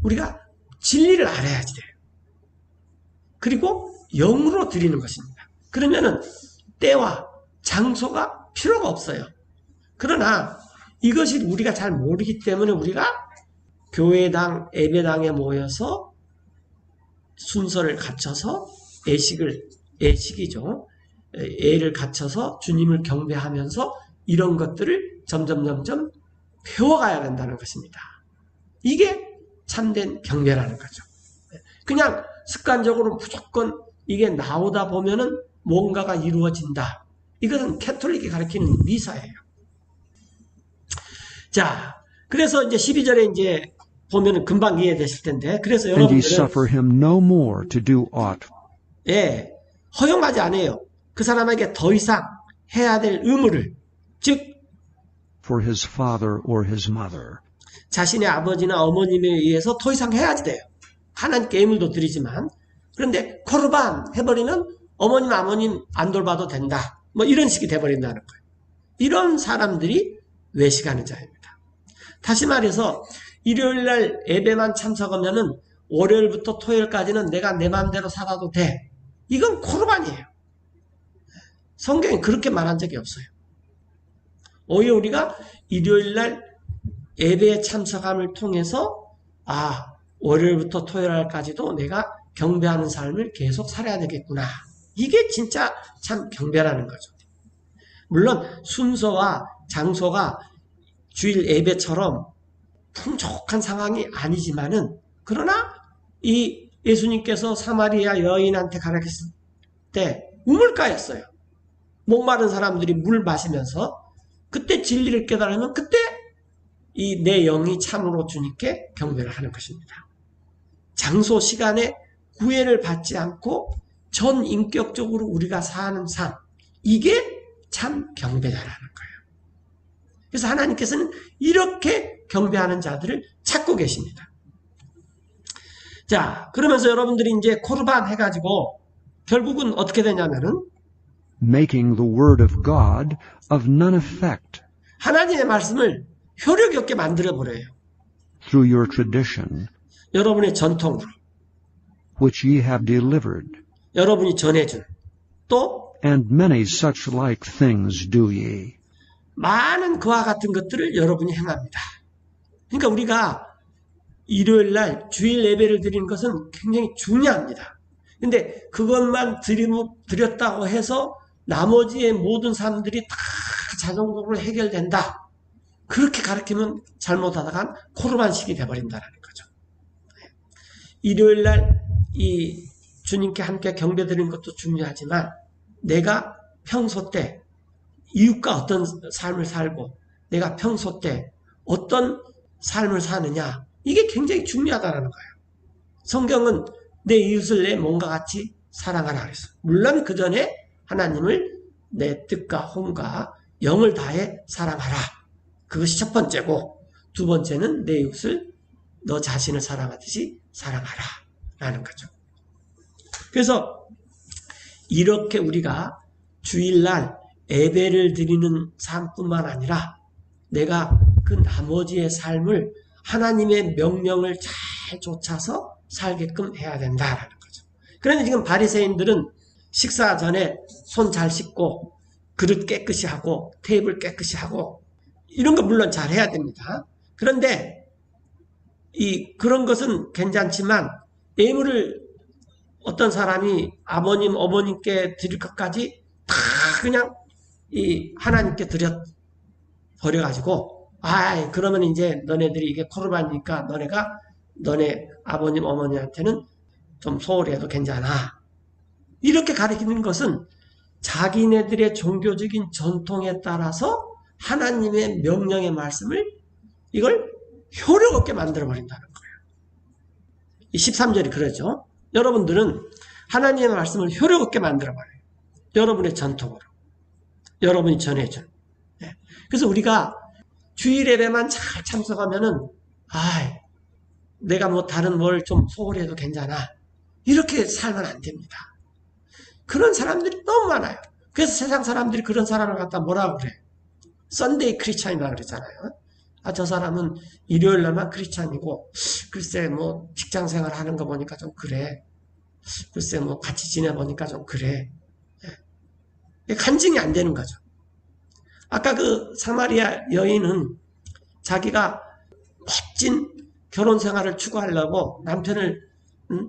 우리가 진리를 알아야지 돼요. 그리고 영으로 드리는 것입니다. 그러면은 때와 장소가 필요가 없어요. 그러나 이것이 우리가 잘 모르기 때문에 우리가 교회당, 예배당에 모여서 순서를 갖춰서 예식이죠. 예를 갖춰서 주님을 경배하면서 이런 것들을 점점 배워가야 된다는 것입니다. 이게 참된 경배라는 거죠. 그냥 습관적으로 무조건 이게 나오다 보면은 뭔가가 이루어진다. 이것은 캐톨릭이 가르치는 미사예요. 자, 그래서 이제 12절에 이제 보면은 금방 이해되실 텐데. 그래서 and ye 여러분들은 suffer him no more to do aught. 예, 허용하지 않아요. 그 사람에게 더 이상 해야 될 의무를, 즉 for his father or his mother. 자신의 아버지나 어머님에 의해서 더 이상 해야지 돼요. 하나님께 예물도 드리지만. 그런데 코르반 해버리면 어머님 아버님 안 돌봐도 된다. 뭐 이런 식이 돼버린다는 거예요. 이런 사람들이 외식하는 자입니다. 다시 말해서 일요일날 예배만 참석하면은 월요일부터 토요일까지는 내가 내 마음대로 살아도 돼. 이건 코르반이에요. 성경에 그렇게 말한 적이 없어요. 오히려 우리가 일요일날 예배에 참석함을 통해서 월요일부터 토요일까지도 내가 경배하는 삶을 계속 살아야 되겠구나. 이게 진짜 참 경배라는 거죠. 물론 순서와 장소가 주일 예배처럼 풍족한 상황이 아니지만은, 그러나 이 예수님께서 사마리아 여인한테 가르쳤을 때 우물가였어요. 목마른 사람들이 물 마시면서 그때 진리를 깨달으면 그때 이 내 영이 참으로 주님께 경배를 하는 것입니다. 장소, 시간에 구애를 받지 않고 전 인격적으로 우리가 사는 삶, 이게 참 경배다라는 거예요. 그래서 하나님께서는 이렇게 경배하는 자들을 찾고 계십니다. 자, 그러면서 여러분들이 이제 코르반 해가지고 결국은 어떻게 되냐면은 making the word of God of none effect 하나님의 말씀을 효력이 없게 만들어버려요. through your tradition, 여러분의 전통으로, which ye have delivered, 여러분이 전해준, 또 and many such like things do ye. 많은 그와 같은 것들을 여러분이 행합니다. 그러니까 우리가 일요일날 주일 예배를 드리는 것은 굉장히 중요합니다. 근데 그것만 드렸다고 해서 나머지의 모든 사람들이 다 자동적으로 해결된다. 그렇게 가르치면 잘못하다간 코르반식이 돼버린다는 거죠. 일요일날 이 주님께 함께 경배 드리는 것도 중요하지만 내가 평소 때 이웃과 어떤 삶을 살고 내가 평소 때 어떤 삶을 사느냐, 이게 굉장히 중요하다는 거예요. 성경은 내 이웃을 내 몸과 같이 사랑하라 그랬어요. 물론 그 전에 하나님을 내 뜻과 혼과 영을 다해 사랑하라. 그것이 첫 번째고, 두 번째는 내 이웃을 너 자신을 사랑하듯이 사랑하라 라는 거죠. 그래서 이렇게 우리가 주일날 예배를 드리는 삶뿐만 아니라 내가 그 나머지의 삶을 하나님의 명령을 잘 쫓아서 살게끔 해야 된다라는 거죠. 그런데 지금 바리새인들은 식사 전에 손 잘 씻고 그릇 깨끗이 하고 테이블 깨끗이 하고 이런 거 물론 잘 해야 됩니다. 그런데 그런 것은 괜찮지만 예물을 어떤 사람이 아버님, 어머님께 드릴 것까지 다 그냥 하나님께 버려가지고, 그러면 이제 너네들이 이게 코르반이니까 너네 아버님, 어머니한테는 좀 소홀히 해도 괜찮아. 이렇게 가르치는 것은 자기네들의 종교적인 전통에 따라서 하나님의 명령의 말씀을 이걸 효력 없게 만들어버린다는 거예요. 이 13절이 그러죠. 여러분들은 하나님의 말씀을 효력 없게 만들어버려요. 여러분의 전통으로. 여러분이 전해준. 그래서 우리가 주일 예배만 잘 참석하면은, 내가 뭐 다른 뭘 좀 소홀히 해도 괜찮아. 이렇게 살면 안 됩니다. 그런 사람들이 너무 많아요. 그래서 세상 사람들이 그런 사람을 갖다 뭐라고 그래? 썬데이 크리스찬이라고 그러잖아요. 저 사람은 일요일 날만 크리스찬이고, 글쎄 뭐 직장 생활 하는 거 보니까 좀 그래. 글쎄 뭐 같이 지내보니까 좀 그래. 간증이 안 되는 거죠. 아까 그 사마리아 여인은 자기가 멋진 결혼 생활을 추구하려고 남편을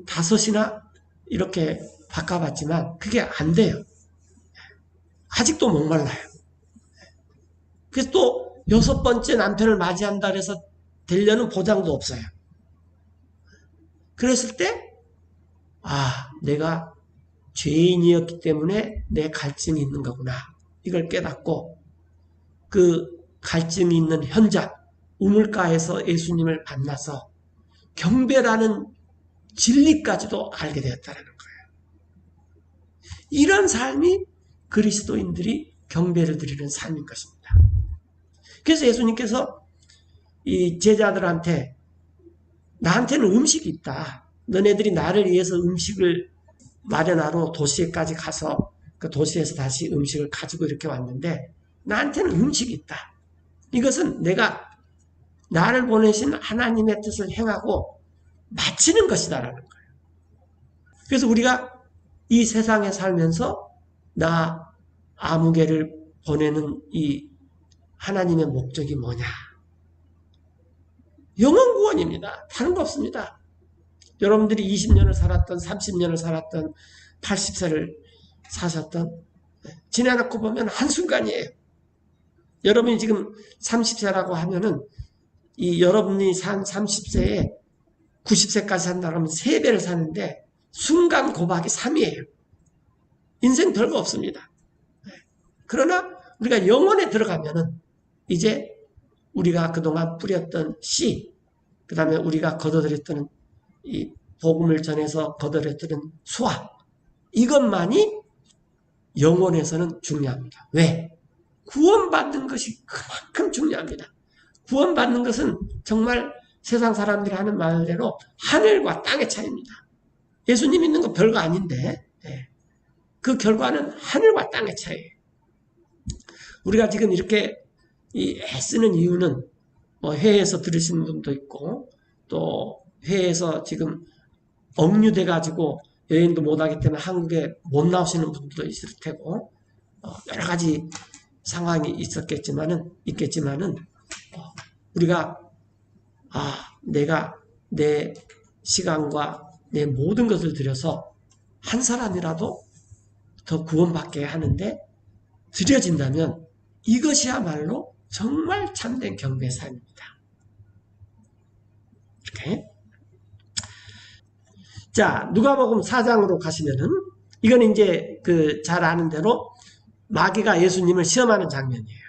5이나 이렇게 바꿔봤지만 그게 안 돼요. 아직도 목말라요. 그래서 또 6번째 남편을 맞이한다 그래서 되려는 보장도 없어요. 그랬을 때 내가 죄인이었기 때문에 내 갈증이 있는 거구나. 이걸 깨닫고 그 갈증이 있는 현장, 우물가에서 예수님을 만나서 경배라는 진리까지도 알게 되었다는 거예요. 이런 삶이 그리스도인들이 경배를 드리는 삶인 것입니다. 그래서 예수님께서 이 제자들한테 나한테는 음식이 있다. 너네들이 나를 위해서 음식을 마련하러 도시에까지 가서 그 도시에서 다시 음식을 가지고 이렇게 왔는데 나한테는 음식이 있다. 이것은 내가 나를 보내신 하나님의 뜻을 행하고 마치는 것이다라는 거예요. 그래서 우리가 이 세상에 살면서 나 아무개를 보내는 이 하나님의 목적이 뭐냐? 영원 구원입니다. 다른 거 없습니다. 여러분들이 20년을 살았던 30년을 살았던 80세를 사셨던 지내놓고 보면 한순간이에요. 여러분이 지금 30세라고 하면은 이 여러분이 산 30세에 90세까지 산다고 하면 3배를 사는데 순간 고박이 3이에요. 인생 별거 없습니다. 그러나 우리가 영혼에 들어가면은 이제 우리가 그동안 뿌렸던 씨, 그 다음에 우리가 거둬들였던 이 복음을 전해서 거둬들였던 수확, 이것만이 영혼에서는 중요합니다. 왜? 구원받는 것이 그만큼 중요합니다. 구원받는 것은 정말 세상 사람들이 하는 말대로 하늘과 땅의 차이입니다. 예수님 믿는 거 별거 아닌데 그 결과는 하늘과 땅의 차이예요. 우리가 지금 이렇게 애쓰는 이유는 뭐 해외에서 들으시는 분도 있고 또 해외에서 지금 억류돼 가지고 여행도 못하기 때문에 한국에 못 나오시는 분들도 있을 테고 여러 가지 상황이 있겠지만은 우리가 내가 내 시간과 내 모든 것을 들여서 한 사람이라도 더 구원받게 하는데 드려진다면 이것이야말로 정말 참된 경배의 삶입니다. 이렇게. 자, 누가복음 4장으로 가시면은 이건 이제 잘 아는 대로 마귀가 예수님을 시험하는 장면이에요.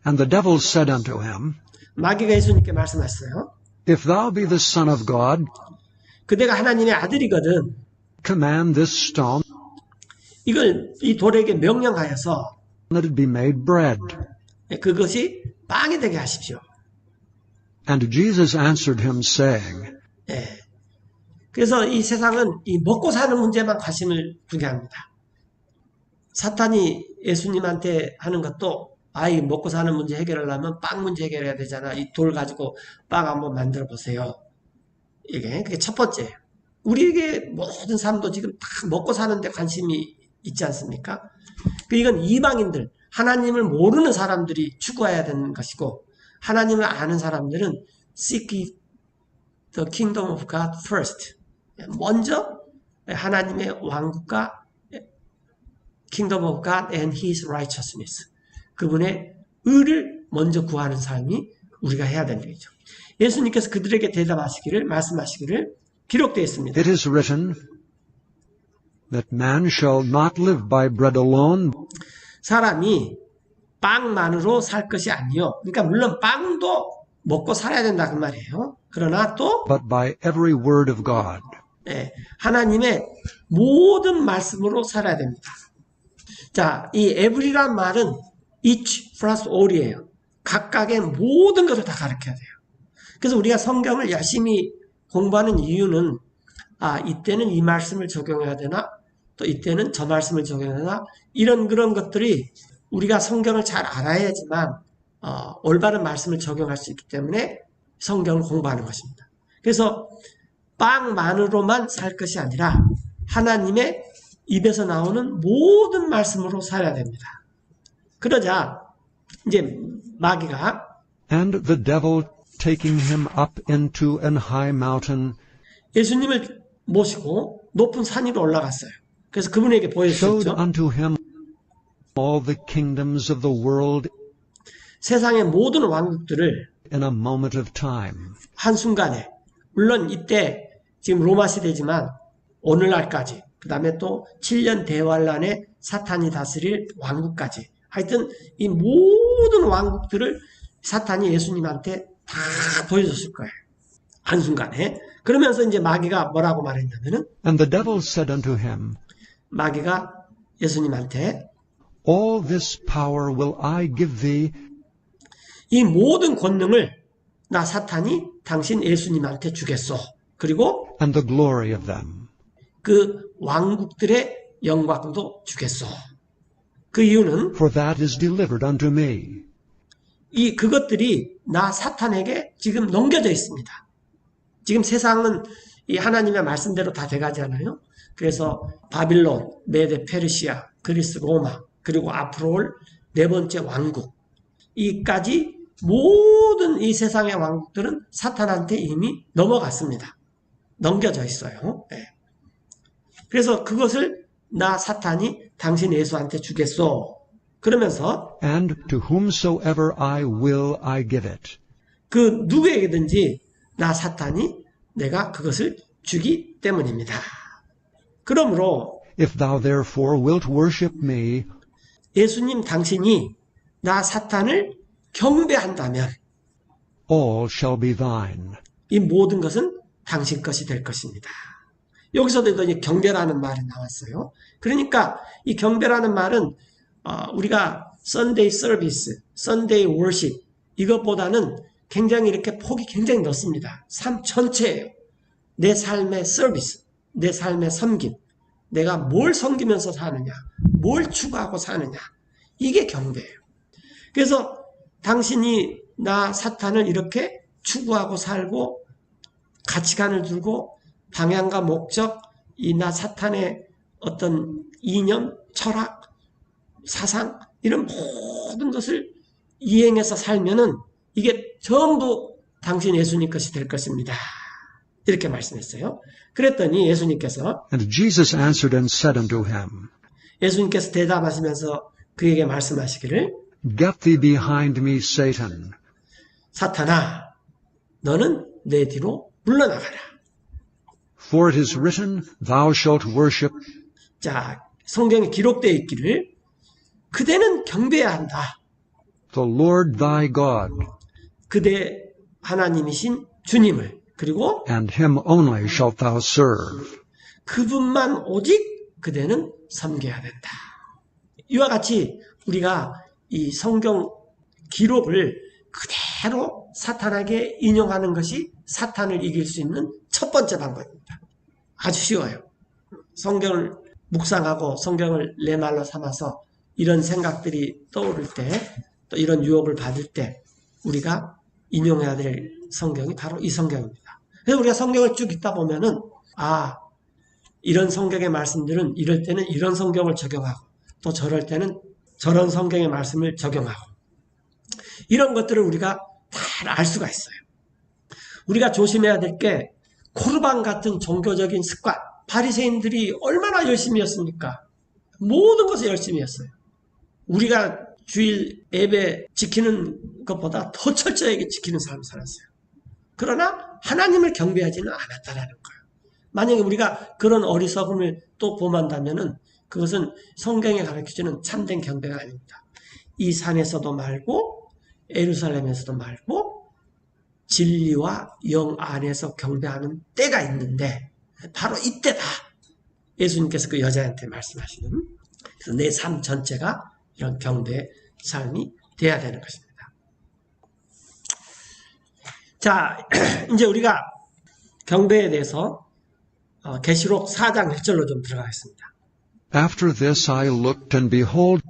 And the devil said unto him, 마귀가 예수님께 말씀하셨어요. If thou be the Son of God, 그대가 하나님의 아들이거든 command this stone 이걸 이 돌에게 명령하여서 that it be made bread. 그것이 빵이 되게 하십시오. And Jesus answered him, saying, 그래서 이 세상은 이 먹고 사는 문제만 관심을 두게 합니다. 사탄이 예수님한테 하는 것도 이 먹고 사는 문제 해결하려면 빵 문제 해결해야 되잖아. 이 돌 가지고 빵 한번 만들어 보세요. 그게 첫 번째예요. 우리에게 모든 삶도 지금 다 먹고 사는데 관심이 있지 않습니까? 이건 이방인들, 하나님을 모르는 사람들이 추구해야 되는 것이고 하나님을 아는 사람들은 seek the kingdom of God first. 먼저 하나님의 왕국과 kingdom of God and His righteousness. 그분의 의를 먼저 구하는 삶이 우리가 해야 되는 거죠. 예수님께서 그들에게 말씀하시기를 기록되어 있습니다. It is written that man shall not live by bread alone, 사람이 빵만으로 살 것이 아니요. 그러니까 물론 빵도 먹고 살아야 된다 그 말이에요. 그러나 또 but by every word of God. 하나님의 모든 말씀으로 살아야 됩니다. 자, 이 every란 말은 each plus all이에요. 각각의 모든 것을 다 가르쳐야 돼요. 그래서 우리가 성경을 열심히 공부하는 이유는 이때는 이 말씀을 적용해야 되나? 또 이때는 저 말씀을 적용해야 되나? 그런 것들이 우리가 성경을 잘 알아야지만 올바른 말씀을 적용할 수 있기 때문에 성경을 공부하는 것입니다. 그래서 빵만으로만 살 것이 아니라 하나님의 입에서 나오는 모든 말씀으로 살아야 됩니다. 그러자 이제 마귀가 And the devil taking him up into an high mountain 예수님을 모시고 높은 산 위로 올라갔어요. 그래서 그분에게 showed 보여주셨죠. unto him all the kingdoms of the world 세상의 모든 왕국들을 in a moment of time. 한순간에, 물론 이때 지금 로마 시대지만 오늘날까지, 그 다음에 또 7년 대환란에 사탄이 다스릴 왕국까지, 하여튼 이 모든 왕국들을 사탄이 예수님한테 다 보여줬을 거예요. 한순간에. 그러면서 이제 마귀가 뭐라고 말했냐면은, And the devil said unto him, 마귀가 예수님한테 All this power will I give thee, 이 모든 권능을 나 사탄이 당신 예수님한테 주겠소. 그리고 and the glory of them. 그 왕국들의 영광도 주겠소. 그 이유는 For that is delivered unto me. 그것들이 나 사탄에게 지금 넘겨져 있습니다. 지금 세상은 이 하나님의 말씀대로 다 돼가잖아요. 그래서 바빌론, 메데, 페르시아, 그리스, 로마, 그리고 앞으로 올 네 번째 왕국, 이까지 모든 이 세상의 왕국들은 사탄한테 이미 넘어갔습니다. 넘겨져 있어요. 네. 그래서 그것을 나 사탄이 당신 예수한테 주겠소. 그러면서 And to whomsoever I will I give it. 그 누구에게든지 나 사탄이 내가 그것을 주기 때문입니다. 그러므로 If thou therefore wilt worship me, 예수님 당신이 나 사탄을 경배한다면 all shall be thine. 이 모든 것은 당신 것이 될 것입니다. 여기서도 이제 경배라는 말이 나왔어요. 그러니까 이 경배라는 말은 우리가 Sunday service, Sunday worship 이것보다는 굉장히 이렇게 폭이 굉장히 넓습니다. 삶 전체예요. 내 삶의 서비스, 내 삶의 섬김, 내가 뭘 섬기면서 사느냐, 뭘 추구하고 사느냐, 이게 경배예요. 그래서 당신이 나 사탄을 이렇게 추구하고 살고 가치관을 두고 방향과 목적, 이 나 사탄의 어떤 이념, 철학, 사상 이런 모든 것을 이행해서 살면은 이게 전부 당신 예수님 것이 될 것입니다. 이렇게 말씀했어요. 그랬더니 예수님께서 And Jesus answered and said unto him, 예수님께서 대답하시면서 그에게 말씀하시기를 Get thee behind me, Satan. 사탄아 너는 내 뒤로 물러나가라. For it is written, Thou shalt worship 자, 성경에 기록되어 있기를 그대는 경배해야 한다. the Lord thy God, 그대 하나님이신 주님을 그리고 and him only shalt thou serve. 그분만 오직 그대는 섬겨야 된다. 이와 같이 우리가 이 성경 기록을 그대로 사탄에게 인용하는 것이 사탄을 이길 수 있는 첫 번째 방법입니다. 아주 쉬워요. 성경을 묵상하고 성경을 내 말로 삼아서 이런 생각들이 떠오를 때, 또 이런 유혹을 받을 때 우리가 인용해야 될 성경이 바로 이 성경입니다. 그래서 우리가 성경을 쭉 읽다 보면은 이런 성경의 말씀들은 이럴 때는 이런 성경을 적용하고 또 저럴 때는 저런 성경의 말씀을 적용하고 이런 것들을 우리가 다 알 수가 있어요. 우리가 조심해야 될 게 코르반 같은 종교적인 습관, 바리새인들이 얼마나 열심히 했습니까? 모든 것을 열심히 했어요. 우리가 주일 예배 지키는 것보다 더 철저하게 지키는 삶을 살았어요. 그러나 하나님을 경배하지는 않았다라는 거예요. 만약에 우리가 그런 어리석음을 또 범한다면은 그것은 성경에 가르쳐주는 참된 경배가 아닙니다. 이 산에서도 말고 예루살렘에서도 말고 진리와 영 안에서 경배하는 때가 있는데 바로 이때다. 예수님께서 그 여자한테 말씀하시는 그래서 내 삶 전체가 이런 경배의 삶이 돼야 되는 것입니다. 자, 이제 우리가 경배에 대해서 계시록 4장 1절로 좀 들어가겠습니다. After this I looked, and behold,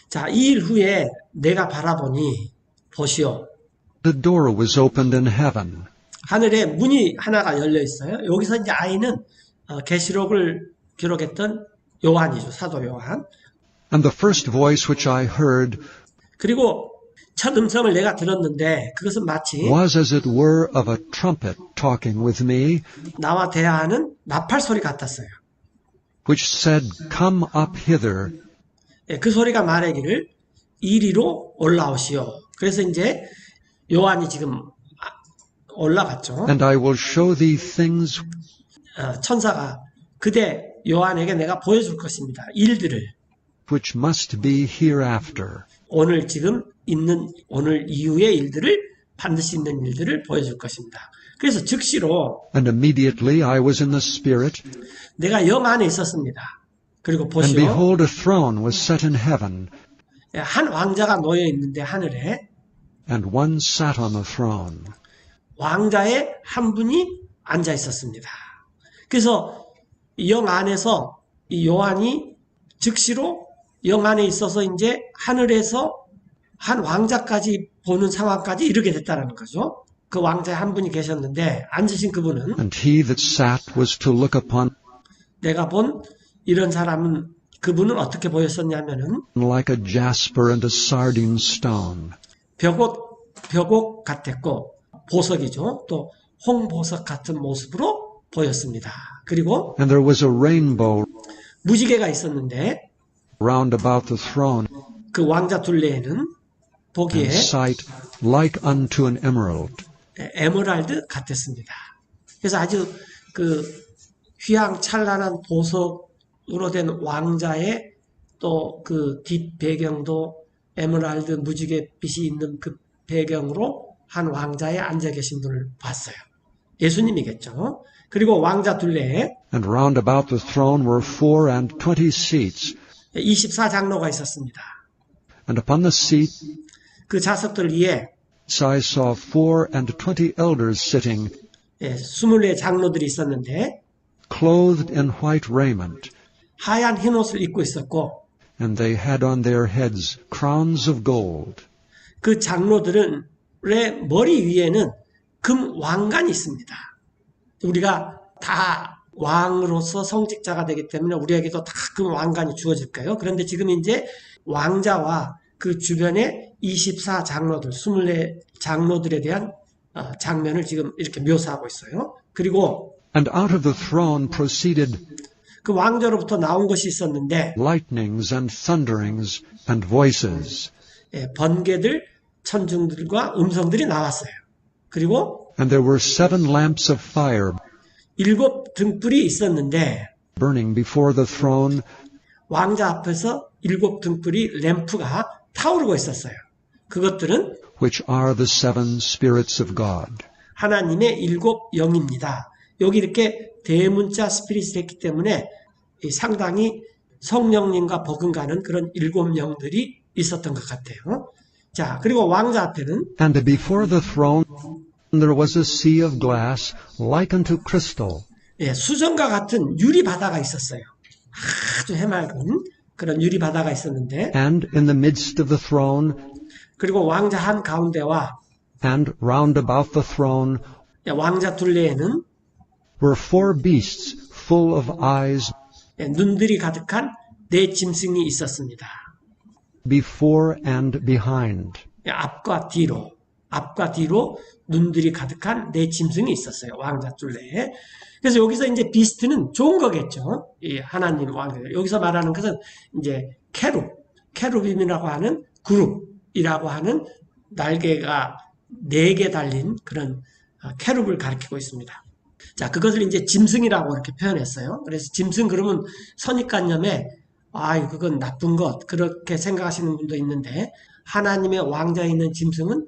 자, 이 일 후에 내가 바라보니 보시오. the door was opened in heaven. 하늘에 문이 하나가 열려 있어요. 여기서 이제 아이는 계시록을 기록했던 요한이죠. 사도 요한. And the first voice which I heard 그리고 첫 음성을 내가 들었는데 그것은 마치 was as it were of a trumpet talking with me, 나와 대화하는 나팔 소리 같았어요. which said, Come up hither, 그 소리가 말하기를 이리로 올라오시오. 그래서 이제 요한이 지금 올라갔죠. and I will show thee things 천사가 그대 요한에게 내가 보여줄 것입니다. 일들을. which must be hereafter. 오늘 지금 있는 오늘 이후의 일들을 반드시 있는 일들을 보여줄 것입니다. 그래서 즉시로 And immediately I was in the Spirit, 내가 영 안에 있었습니다. 그리고 and 보시오. behold, a throne was set in heaven, 한 왕자가 놓여 있는데 하늘에 and one sat on the throne. 왕자의 한 분이 앉아 있었습니다. 그래서 영 안에서 이 요한이 즉시로 영 안에 있어서 이제 하늘에서 한 왕자까지 보는 상황까지 이르게 됐다는 거죠. 그 왕자의 한 분이 계셨는데 앉으신 그분은 And he that sat was to look upon 내가 본 이런 사람은 그분은 어떻게 보였었냐면은 like a jasper and a sardine stone. 벽옥 같았고 보석이죠. 또 홍보석 같은 모습으로 보였습니다. 그리고 And there was a rainbow 무지개가 있었는데 round about the throne, 그 왕자 둘레에는 보기에 and sight like unto an emerald. 에메랄드 같았습니다. 그래서 아주 그 휘황찬란한 보석으로 된 왕자의 또 그 뒷 배경도 에메랄드 무지갯빛이 있는 그 배경으로 한 왕자에 앉아 계신 분을 봤어요. 예수님이겠죠. 그리고 왕자 둘레에 And round about the throne were 24 seats, 24장로가 있었습니다. and upon the seat 그 좌석들 위에 I saw 24 elders sitting, 24장로들이 있었는데 clothed in white raiment, 하얀 흰옷을 입고 있었고 and they had on their heads crowns of gold. 그 장로들의 머리 위에는 금 왕관이 있습니다. 우리가 다 왕으로서 성직자가 되기 때문에 우리에게도 다 금 왕관이 주어질까요? 그런데 지금 이제 왕자와 그 주변에 24장로들, 24장로들에 대한 장면을 지금 이렇게 묘사하고 있어요. 그리고 And out of the throne proceeded 그 왕자로부터 나온 것이 있었는데 lightnings and thunderings and voices. 번개들, 천둥들과 음성들이 나왔어요. 그리고 And there were 7 lamps of fire 7 등불이 있었는데 burning before the throne, 왕자 앞에서 7 등불이 램프가 타오르고 있었어요. 그것들은 which are the 7 spirits of God. 하나님의 7 영입니다. 여기 이렇게 대문자 스피릿이 됐기 때문에 상당히 성령님과 버금가는 그런 7 영들이 있었던 것 같아요. 자, 그리고 왕자 앞에는 And before the throne there was a sea of glass like unto crystal, 수정과 같은 유리 바다가 있었어요. 아주 해맑은 그런 유리 바다가 있었는데, and in the midst of the throne 그리고 왕자 한 가운데와 and round about the throne 왕자 둘레에는 were 4 beasts full of eyes 눈들이 가득한 4 짐승이 있었습니다. before and behind. 앞과 뒤로 눈들이 가득한 4 짐승이 있었어요. 왕자 둘레에. 그래서 여기서 이제 비스트는 좋은 거겠죠. 이 하나님 왕자. 여기서 말하는 것은 이제 케루빔이라고 하는 그룹이라고 하는 날개가 4개 달린 그런 케룹을 가리키고 있습니다. 자, 그것을 이제 짐승이라고 이렇게 표현했어요. 그래서 짐승 그러면 선입관념에 그건 나쁜 것 그렇게 생각하시는 분도 있는데 하나님의 왕자에 있는 짐승은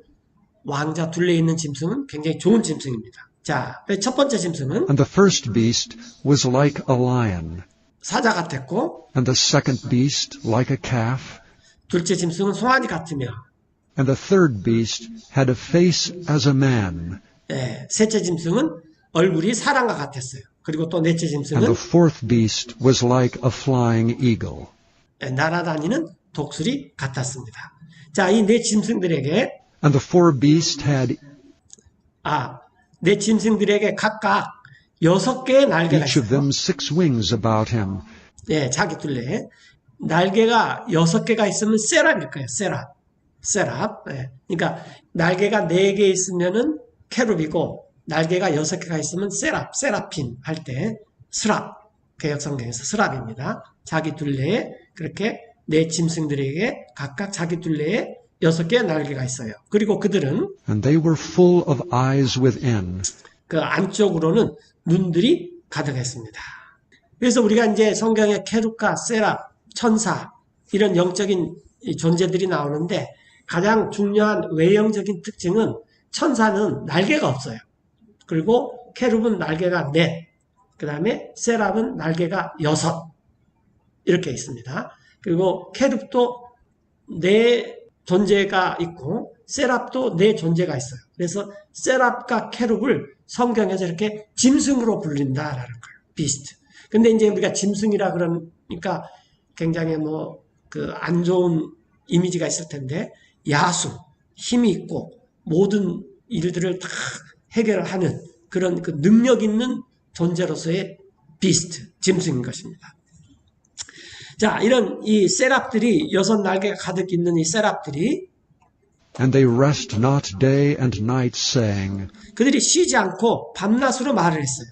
왕자 둘레에 있는 짐승은 굉장히 좋은 짐승입니다. 자, 첫 번째 짐승은 And the first beast was like a lion, 사자 같았고 and the second beast like a calf, 둘째 짐승은 송아지 같으며 and the third beast had a face as a man, 셋째 짐승은 얼굴이 사람과 같았어요. 그리고 또 넷째 and 짐승은 the fourth beast was like a flying eagle. 날아다니는 독수리 같았습니다. 자, 이 네 짐승들에게 And the 4 beasts had 네 짐승들에게 각각 6개의 날개가 each of 있어요. them 6 wings about him. 자기 둘레. 날개가 6개가 있으면 세랍일 거예요. 세랍. 그러니까 날개가 4개 있으면은 케룹이고 날개가 6개가 있으면 세라핀 할 때 스랍. 개역성경에서 스랍입니다. 자기 둘레에 그렇게 네 짐승들에게 각각 자기 둘레에 6개의 날개가 있어요. 그리고 그들은 And they were full of eyes within. 그 안쪽으로는 눈들이 가득했습니다. 그래서 우리가 이제 성경에 케룹과 세랍, 천사 이런 영적인 존재들이 나오는데 가장 중요한 외형적인 특징은 천사는 날개가 없어요. 그리고 케룹은 날개가 넷, 그 다음에 세랍은 날개가 6 이렇게 있습니다. 그리고 케룹도 네 존재가 있고 세랍도 네 존재가 있어요. 그래서 세랍과 케룹을 성경에서 이렇게 짐승으로 불린다라는 거예요. 비스트. 근데 이제 우리가 짐승이라 그러니까 굉장히 그 안 좋은 이미지가 있을 텐데 야수, 힘이 있고 모든 일들을 다 해결을 하는 그런 그 능력 있는 존재로서의 비스트, 짐승인 것입니다. 자, 이런 이 세랍들이 6날개가 가득 있는 이 세랍들이 And they rest not day and night, saying, 그들이 쉬지 않고 밤낮으로 말을 했어요.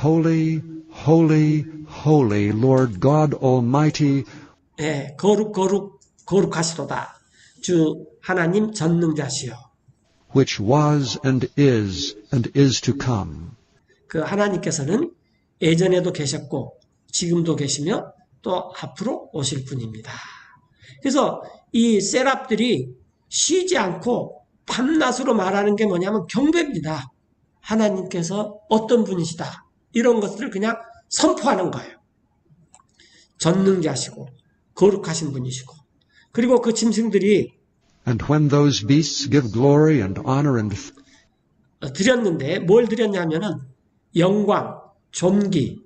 Holy, holy, holy, Lord God Almighty, 예, 거룩하시도다. 주 하나님 전능자시여. which was and is to come. 그 하나님께서는 예전에도 계셨고 지금도 계시며 또 앞으로 오실 분입니다. 그래서 이 세랍들이 쉬지 않고 밤낮으로 말하는 게 뭐냐면 경배입니다. 하나님께서 어떤 분이시다. 이런 것들을 그냥 선포하는 거예요. 전능자시고 거룩하신 분이시고 그리고 그 짐승들이 And when those beasts give glory and honor and 드렸는데 뭘 드렸냐면은 영광, 존귀,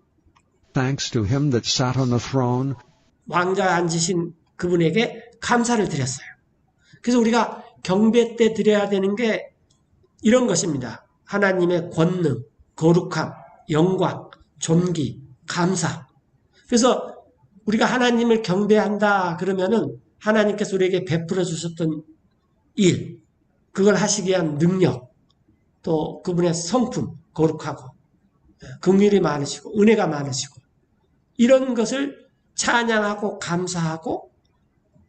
thanks to him that sat on the throne, 왕자에 앉으신 그분에게 감사를 드렸어요. 그래서 우리가 경배 때 드려야 되는 게 이런 것입니다. 하나님의 권능, 거룩함, 영광, 존귀, 감사. 그래서 우리가 하나님을 경배한다 그러면은 하나님께서 우리에게 베풀어 주셨던 일, 그걸 하시기 위한 능력, 또 그분의 성품, 거룩하고 긍휼이 많으시고 은혜가 많으시고 이런 것을 찬양하고 감사하고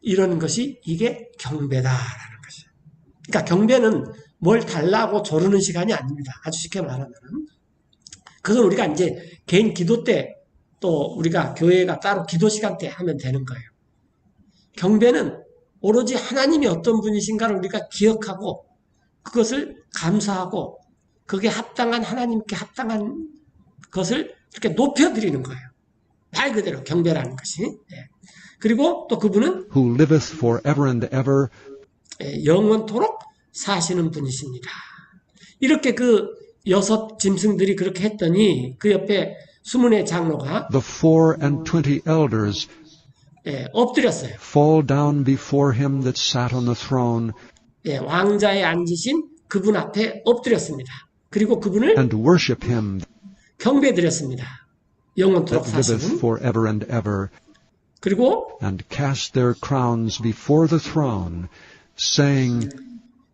이런 것이 이게 경배다라는 것이에요. 그러니까 경배는 뭘 달라고 조르는 시간이 아닙니다. 아주 쉽게 말하면 그것은 우리가 이제 개인 기도 때 또 우리가 교회가 따로 기도 시간 때 하면 되는 거예요. 경배는 오로지 하나님이 어떤 분이신가를 우리가 기억하고 그것을 감사하고 그게 합당한 하나님께 합당한 것을 이렇게 높여드리는 거예요. 말 그대로 경배라는 것이. 그리고 또 그분은 who liveth forever and ever, 영원토록 사시는 분이십니다. 이렇게 그 6 짐승들이 그렇게 했더니 그 옆에 수문의 장로가 the 24 elders 엎드렸어요. fall down before him that sat on the throne, 왕자에 앉으신 그분 앞에 엎드렸습니다. 그리고 그분을 and worship him 경배드렸습니다. 영원토록 that liveth 사시는. forever and ever, 그리고 and cast their crowns before the throne, saying,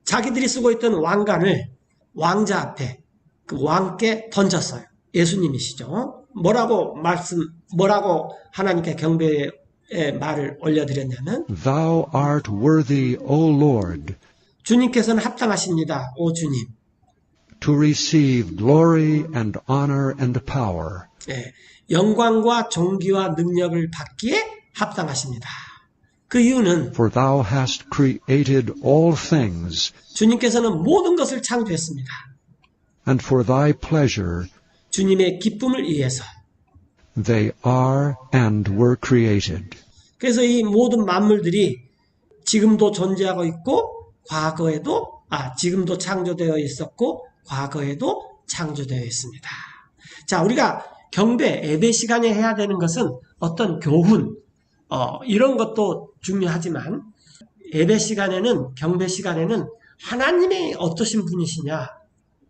자기들이 쓰고 있던 왕관을 왕자 앞에 그 왕께 던졌어요. 예수님이시죠. 뭐라고 하나님께 경배의 말을 올려드렸냐면 Thou art worthy, O Lord, 주님께서는 합당하십니다. 오 주님. to receive glory and honor and power, 영광과 존귀와 능력을 받기에 합당하십니다. 그 이유는 for thou hast created all things, 주님께서는 모든 것을 창조했습니다. and for thy pleasure 주님의 기쁨을 위해서. they are and were created. 그래서 이 모든 만물들이 지금도 존재하고 있고 지금도 창조되어 있었고 과거에도 창조되어 있습니다. 자, 우리가 경배, 예배 시간에 해야 되는 것은 어떤 교훈, 이런 것도 중요하지만 예배 시간에는, 경배 시간에는 하나님이 어떠신 분이시냐.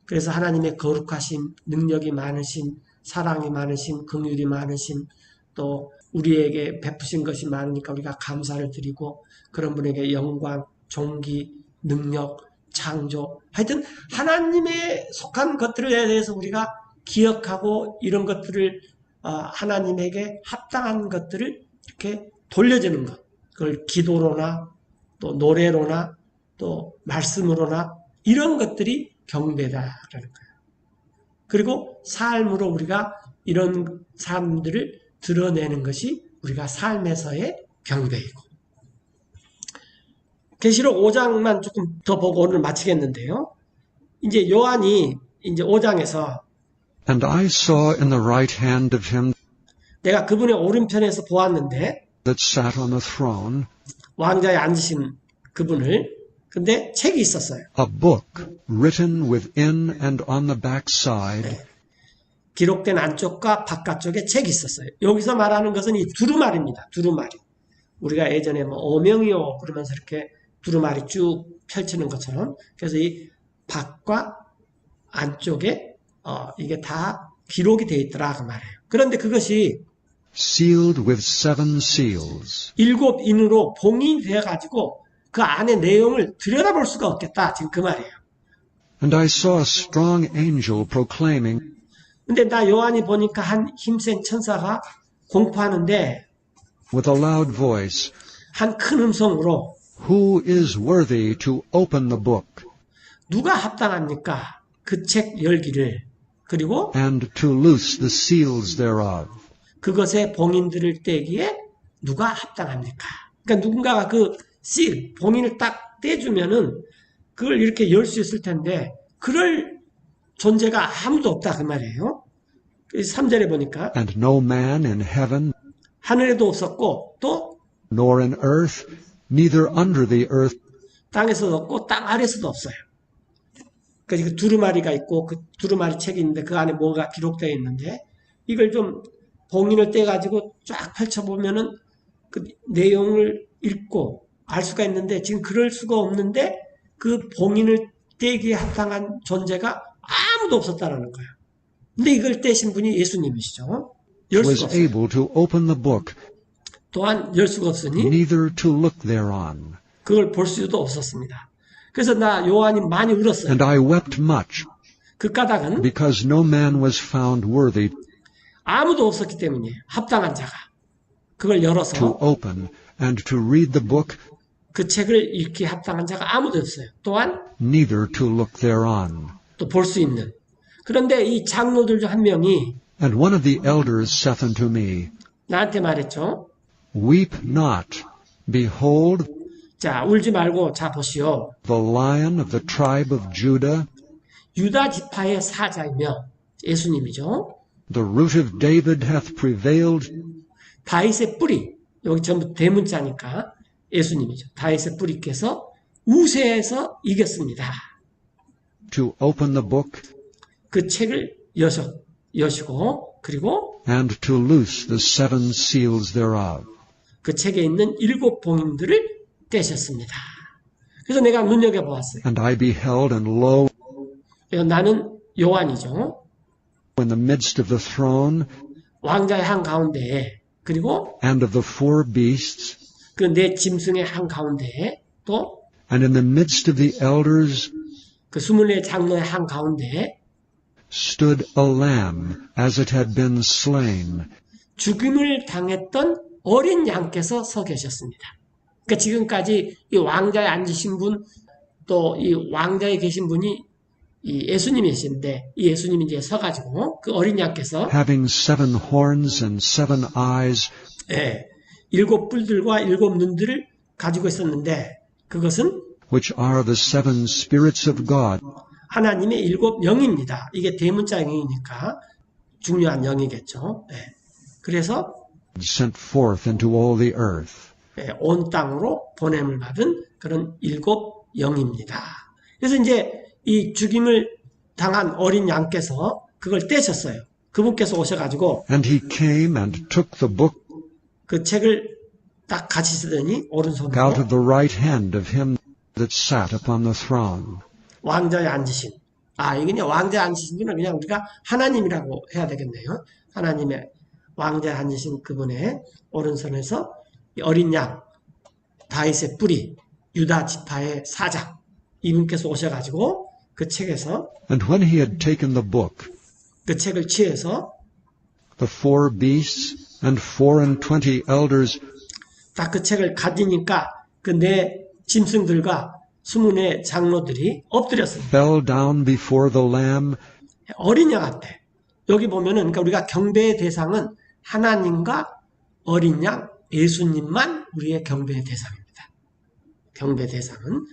그래서 하나님의 거룩하신, 능력이 많으신, 사랑이 많으신, 긍휼이 많으신, 또 우리에게 베푸신 것이 많으니까 우리가 감사를 드리고 그런 분에게 영광, 존귀, 능력, 창조, 하여튼 하나님에 속한 것들에 대해서 우리가 기억하고 이런 것들을 하나님에게 합당한 것들을 이렇게 돌려주는 것. 그걸 기도로나 또 노래로나 또 말씀으로나 이런 것들이 경배다라는 거예요. 그리고 삶으로 우리가 이런 삶들을 드러내는 것이 우리가 삶에서의 경배이고. 계시록 5장만 조금 더 보고 오늘 마치겠는데요. 이제 요한이 이제 5장에서 And I saw in the right hand of him 내가 그분의 오른편에서 보았는데 that sat on the throne 왕자에 앉으신 그분을 근데 책이 있었어요. a book written within and on the backside, 기록된 안쪽과 바깥쪽에 책이 있었어요. 여기서 말하는 것은 이 두루마리입니다. 두루마리. 우리가 예전에 뭐 어명이요 그러면서 이렇게 두루마리 쭉 펼치는 것처럼 그래서 이 밖과 안쪽에 이게 다 기록이 되어 있더라 그 말이에요. 그런데 그것이 sealed with 7 seals. 7인으로 봉인이 되어가지고 그 안에 내용을 들여다볼 수가 없겠다. 지금 그 말이에요. And I saw a strong angel proclaiming, 근데 나 요한이 보니까 한 힘센 천사가 공포하는데 with a loud voice, 한 큰 음성으로 Who is worthy to open the book 누가 합당합니까? 그 책 열기를 그리고 and to loose the seals thereof? 그것의 봉인들을 떼기에 누가 합당합니까? 그러니까 누군가가 그 실, 봉인을 딱 떼주면은 그걸 이렇게 열 수 있을 텐데 그럴 존재가 아무도 없다 그 말이에요. 3절에 보니까 And no man in heaven, 하늘에도 없었고 또 nor in earth, neither under the earth, 땅에서도 없고 땅 아래서도 없어요. 그러니까 그 두루마리가 있고 그 두루마리 책이 있는데 그 안에 뭐가 기록되어 있는데 이걸 좀 봉인을 떼가지고 쫙 펼쳐보면은 그 내용을 읽고 알 수가 있는데 지금 그럴 수가 없는데 그 봉인을 떼기에 합당한 존재가 아무도 없었다라는 거예요. 근데 이걸 떼신 분이 예수님이시죠. 열 was 수가 없어요. able to open the book, 또한 열 수가 없으니 neither to look thereon. 그걸 볼 수도 없었습니다. 그래서 나 요한이 많이 울었어요. And I wept much, 그 까닭은 because no man was found worthy 아무도 없었기 때문이에요. 합당한 자가. 그걸 열어서 to open and to read the book, 그 책을 읽기에 합당한 자가 아무도 없어요. 또한 neither to look thereon. 또 볼 수 있는. 그런데 이 장로들 중 한 명이 And one of the elders saith unto me, 나한테 말했죠. Weep not, behold, 자, 울지 말고 자 보시오. the Lion of the tribe of Judah, 유다 지파의 사자이며 예수님이죠. the root of David hath prevailed 다윗의 뿌리. 여기 전부 대문자니까 예수님이죠. 다윗의 뿌리께서 우세에서 이겼습니다. to open the book 그 책을 여시고 그리고 and to loose the 7 seals thereof. 그 책에 있는 7 봉인들을 떼셨습니다. 그래서 내가 눈여겨보았어요. And I beheld, and lo, 나는 요한이죠. in the midst of the throne 왕자의 한가운데에 그리고 and of the 4 beasts, 그 네 짐승의 한가운데에 또 and in the midst of the elders 그 24 장로의 한가운데에 stood a lamb as it had been slain, 죽임을 당했던 어린 양께서 서 계셨습니다. 그러니까 지금까지 이 왕자에 앉으신 분, 또 이 왕자에 계신 분이 이 예수님이신데, 이 예수님이 이제 서가지고 그 어린 양께서 having 7 horns and 7 eyes, 7 뿔들과 7 눈들을 가지고 있었는데, 그것은 which are the 7 spirits of God, 하나님의 7 영입니다. 이게 대문자 영이니까 중요한 영이겠죠. 그래서 sent forth into all the earth. 온 땅으로 보냄을 받은 그런 7 영입니다. 그래서 이제 이 죽임을 당한 어린 양께서 그걸 떼셨어요. 그분께서 오셔가지고 And he came and took the book 그 책을 딱 가지시더니 out 오른손으로 of the right hand of him that sat upon the throne. 왕자에 앉으신, 이게 그냥 왕자에 앉으신 분은 그냥 우리가 하나님이라고 해야 되겠네요. 하나님의 왕자에 앉으신 그분의 오른손에서 이 어린 양, 다윗의 뿌리, 유다 지파의 사자, 이분께서 오셔가지고 그 책에서 And when he had taken the book, 그 책을 취해서 the 4 beasts and 24 elders 딱 그 책을 가지니까 그 네 짐승들과 24 장로들이 엎드렸습니다. fell down before the Lamb 어린 양 앞에. 여기 보면은 그러니까 우리가 경배의 대상은 하나님과 어린 양 예수님만 우리의 경배의 대상입니다. 경배 대상은.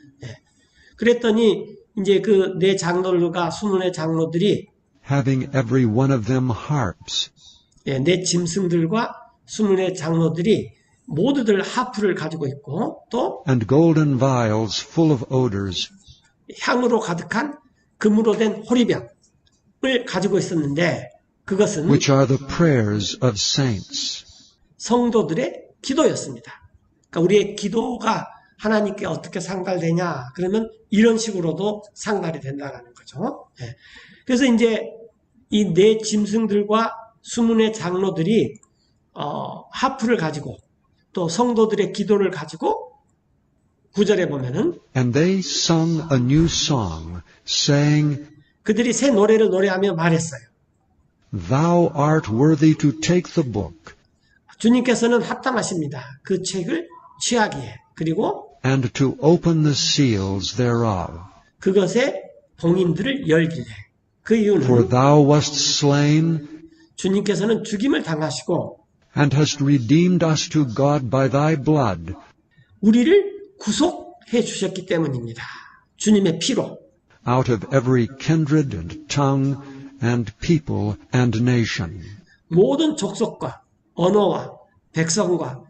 그랬더니 이제 그 네 장로들과 20의 장로들이 having every one of them harps, 네 짐승들과 20의 장로들이 모두들 하프를 가지고 있고 또 and golden vials full of odors, 향으로 가득한 금으로 된 호리병을 가지고 있었는데 그것은 which are the prayers of saints. 성도들의 기도였습니다. 그러니까 우리의 기도가 하나님께 어떻게 상달되냐? 그러면 이런 식으로도 상달이 된다는 거죠. 예. 그래서 이제 이 네 짐승들과 20의 장로들이 하프를 가지고 또 성도들의 기도를 가지고 9절에 보면은 And they sung a new song, saying, 그들이 새 노래를 노래하며 말했어요. Thou art worthy to take the book, 주님께서는 합당하십니다. 그 책을 취하기에 그리고 and to open the seals thereof. 그것의 봉인들을 열기에 그 For 이유는 thou wast slain, 주님께서는 죽임을 당하시고 and hast redeemed us to God by thy blood, 우리를 구속해 주셨기 때문입니다. 주님의 피로 out of every kindred and tongue and people and nation. 모든 족속과 언어와 백성과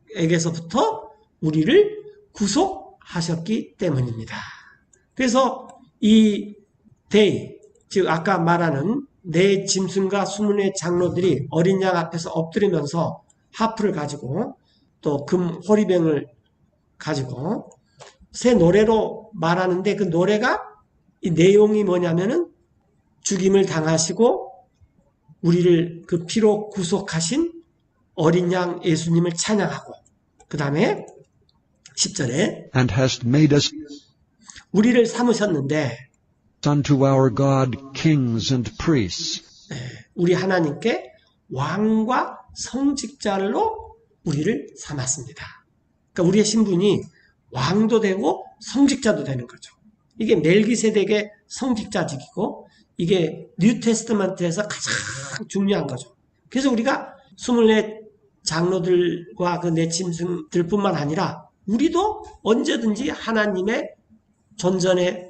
민족에게서부터 우리를 구속하셨기 때문입니다. 그래서 이 데이, 즉 아까 말하는 네 짐승과 20의 장로들이 어린 양 앞에서 엎드리면서 하프를 가지고 또 금 호리병을 가지고 새 노래로 말하는데 그 노래가 이 내용이 뭐냐면은 죽임을 당하시고 우리를 그 피로 구속하신 어린 양 예수님을 찬양하고 그 다음에 10절에 And hast made us 우리를 삼으셨는데 unto our God kings and priests, 우리 하나님께 왕과 성직자로 우리를 삼았습니다. 그러니까 우리의 신분이 왕도 되고 성직자도 되는 거죠. 이게 멜기세덱의 성직자직이고 이게 뉴테스트먼트에서 가장 중요한 거죠. 그래서 우리가 24 장로들과 그 네 짐승들뿐만 아니라 우리도 언제든지 하나님의 전전에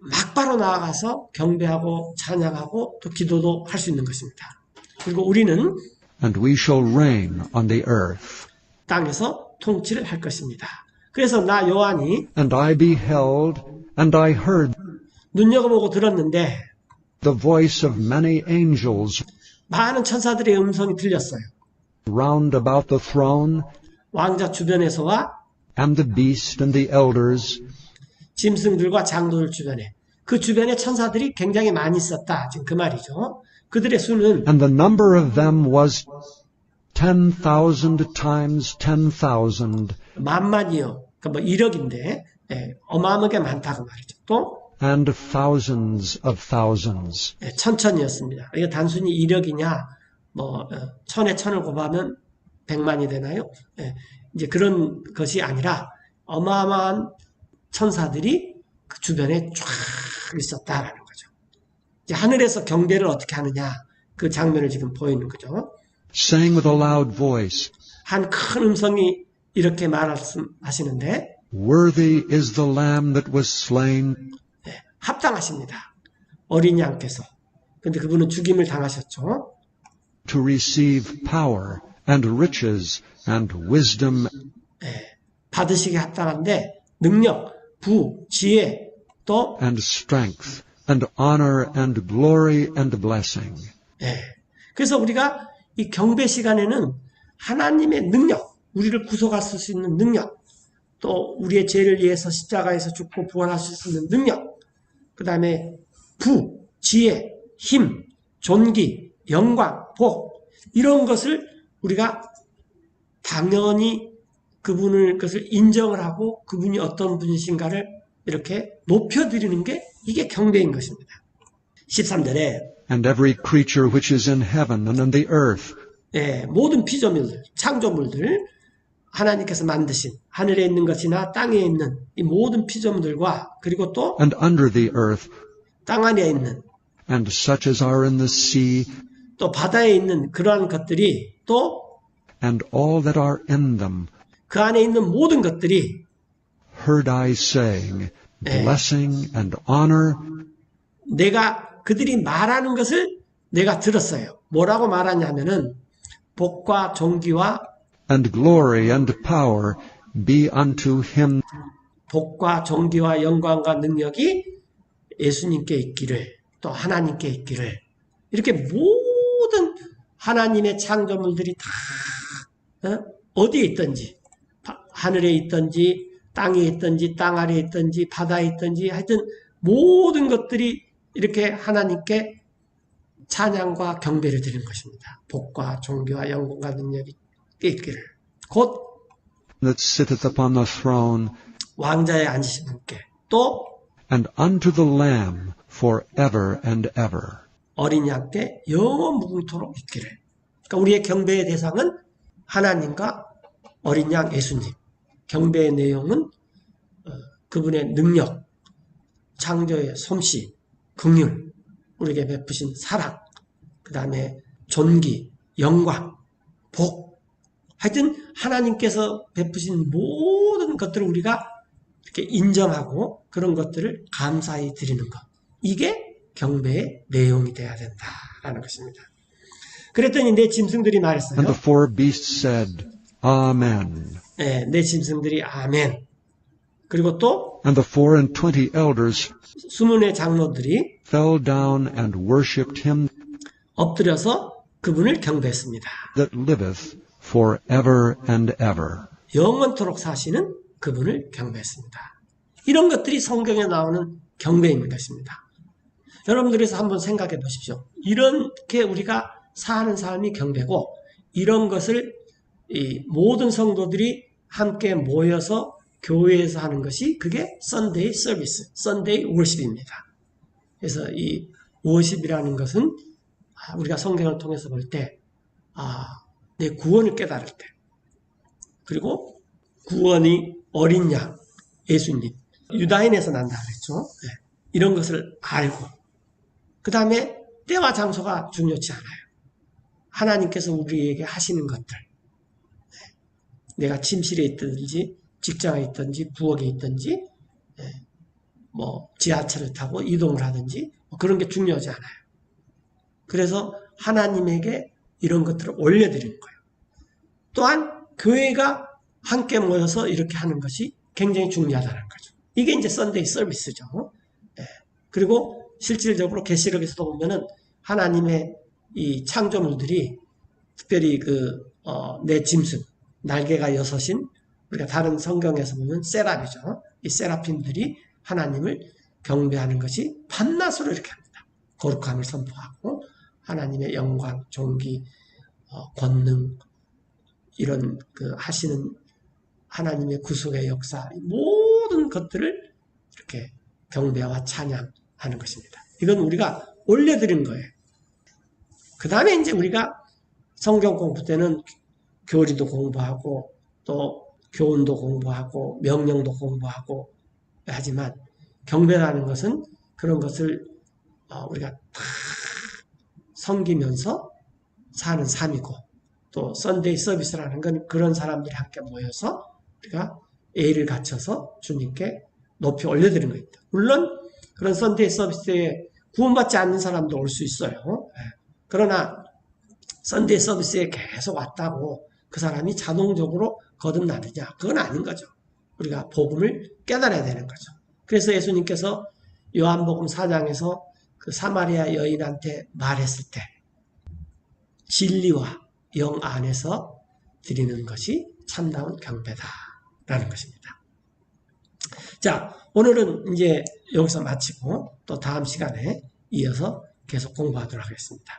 막바로 나아가서 경배하고 찬양하고 또 기도도 할 수 있는 것입니다. 그리고 우리는 and we shall reign on the earth. 땅에서 통치를 할 것입니다. 그래서 나 요한이 And I beheld, and I heard 눈여겨보고 들었는데 the voice of many angels 많은 천사들의 음성이 들렸어요. round about the throne, 왕자 주변에서와 and the beast and the elders, 짐승들과 장로들 주변에 그 주변에 천사들이 굉장히 많이 있었다. 지금 그 말이죠. 그들의 수는 and the number of them was 10,000 times 10,000, 만만이요. 그러니까 뭐 1억인데 어마어마하게 많다 그 말이죠. 또 and thousands of thousands. 천천이었습니다. 이게 단순히 1억이냐 뭐 천에 천을 곱하면 100만이 되나요? 이제 그런 것이 아니라 어마어마한 천사들이 그 주변에 쫙 있었다라는 거죠. 이제 하늘에서 경배를 어떻게 하느냐 그 장면을 지금 보이는 거죠. Saying with a loud voice, 한 큰 음성이 이렇게 말하시는데 Worthy is the Lamb that was slain 합당하십니다. 어린 양께서. 근데 그분은 죽임을 당하셨죠. to receive power and riches and wisdom 받으시기 합당한데 능력, 부, 지혜, 또 and strength and honor and glory and blessing. 그래서 우리가 이 경배 시간에는 하나님의 능력, 우리를 구속할 수 있는 능력, 또 우리의 죄를 위해서 십자가에서 죽고 부활하실 수 있는 능력, 그 다음에 부, 지혜, 힘, 존귀, 영광, 복 이런 것을 우리가 당연히 그것을 인정을 하고 그분이 어떤 분이신가를 이렇게 높여드리는 게 이게 경배인 것입니다. 13절에 And every creature which is in heaven and on the earth 모든 피조물들, 창조물들 하나님께서 만드신 하늘에 있는 것이나 땅에 있는 이 모든 피조물들과 그리고 또 and under the earth 땅 안에 있는 and such as are in the sea 또 바다에 있는 그러한 것들이 또 and all that are in them 그 안에 있는 모든 것들이 heard I saying, blessing and honor, 내가 그들이 말하는 것을 내가 들었어요. 뭐라고 말하냐면은 복과 존귀와 and glory and power be unto him 복과 존귀와 영광과 능력이 예수님께 있기를 또 하나님께 있기를 이렇게 모든 하나님의 창조물들이 다 어디에 있든지 하늘에 있든지 땅에 있든지 땅 아래에 있든지 바다에 있든지 하여튼 모든 것들이 이렇게 하나님께 찬양과 경배를 드리는 것입니다. 복과 존귀와 영광과 능력이 있기를 곧 that sitteth upon the throne 왕자에 앉으신 분께 또 and unto the Lamb forever and ever. 어린 양께 영원 무궁토록 있기를. 그러니까 우리의 경배의 대상은 하나님과 어린 양 예수님. 경배의 내용은 그분의 능력, 창조의 솜씨, 긍휼, 우리에게 베푸신 사랑, 그 다음에 존귀, 영광, 복. 하여튼 하나님께서 베푸신 모든 것들을 우리가 이렇게 인정하고 그런 것들을 감사히 드리는 것. 이게 경배의 내용이 돼야 된다라는 것입니다. 그랬더니 내 짐승들이 말했어요. And the four beasts said, Amen. 네, 내 짐승들이 아멘. 그리고 또 And the 24 elders 수문의 장로들이 fell down and worshipped him 엎드려서 그분을 경배했습니다. that liveth forever and ever. 영원토록 사시는 그분을 경배했습니다. 이런 것들이 성경에 나오는 경배인 것입니다. 여러분들께서 한번 생각해 보십시오. 이렇게 우리가 사는 삶이 경배고 이런 것을 이 모든 성도들이 함께 모여서 교회에서 하는 것이 그게 썬데이 서비스, 썬데이 워십입니다. 그래서 이 워십이라는 것은 우리가 성경을 통해서 볼 때 내 구원을 깨달을 때 그리고 구원이 어린 양, 예수님, 유다인에서 난다 그랬죠. 네. 이런 것을 알고 그 다음에 때와 장소가 중요치 않아요. 하나님께서 우리에게 하시는 것들 내가 침실에 있든지 직장에 있든지 부엌에 있든지 뭐 지하철을 타고 이동을 하든지 그런 게 중요하지 않아요. 그래서 하나님에게 이런 것들을 올려드리는 거예요. 또한 교회가 함께 모여서 이렇게 하는 것이 굉장히 중요하다는 거죠. 이게 이제 썬데이 서비스죠. 그리고 실질적으로 계시록에서도 보면은 하나님의 이 창조물들이 특별히 내 짐승 날개가 6인 우리가 다른 성경에서 보면 세라피죠. 이 세라핌들이 하나님을 경배하는 것이 밤낮으로 이렇게 합니다. 거룩함을 선포하고 하나님의 영광, 존귀, 권능 이런 하시는 하나님의 구속의 역사 모든 것들을 이렇게 경배와 찬양하는 것입니다. 이건 우리가 올려드린 거예요. 그 다음에 이제 우리가 성경 공부 때는 교리도 공부하고 또 교훈도 공부하고 명령도 공부하고 하지만 경배라는 것은 그런 것을 우리가 다 섬기면서 사는 삶이고 또 썬데이 서비스라는 건 그런 사람들이 함께 모여서 우리가 예의를 갖춰서 주님께 높이 올려드리는 겁니다. 물론 그런 썬데이 서비스에 구원받지 않는 사람도 올 수 있어요. 그러나 썬데이 서비스에 계속 왔다고 그 사람이 자동적으로 거듭나느냐? 그건 아닌 거죠. 우리가 복음을 깨달아야 되는 거죠. 그래서 예수님께서 요한복음 4장에서 그 사마리아 여인한테 말했을 때 진리와 영 안에서 드리는 것이 참다운 경배다라는 것입니다. 자, 오늘은 이제 여기서 마치고 또 다음 시간에 이어서 계속 공부하도록 하겠습니다.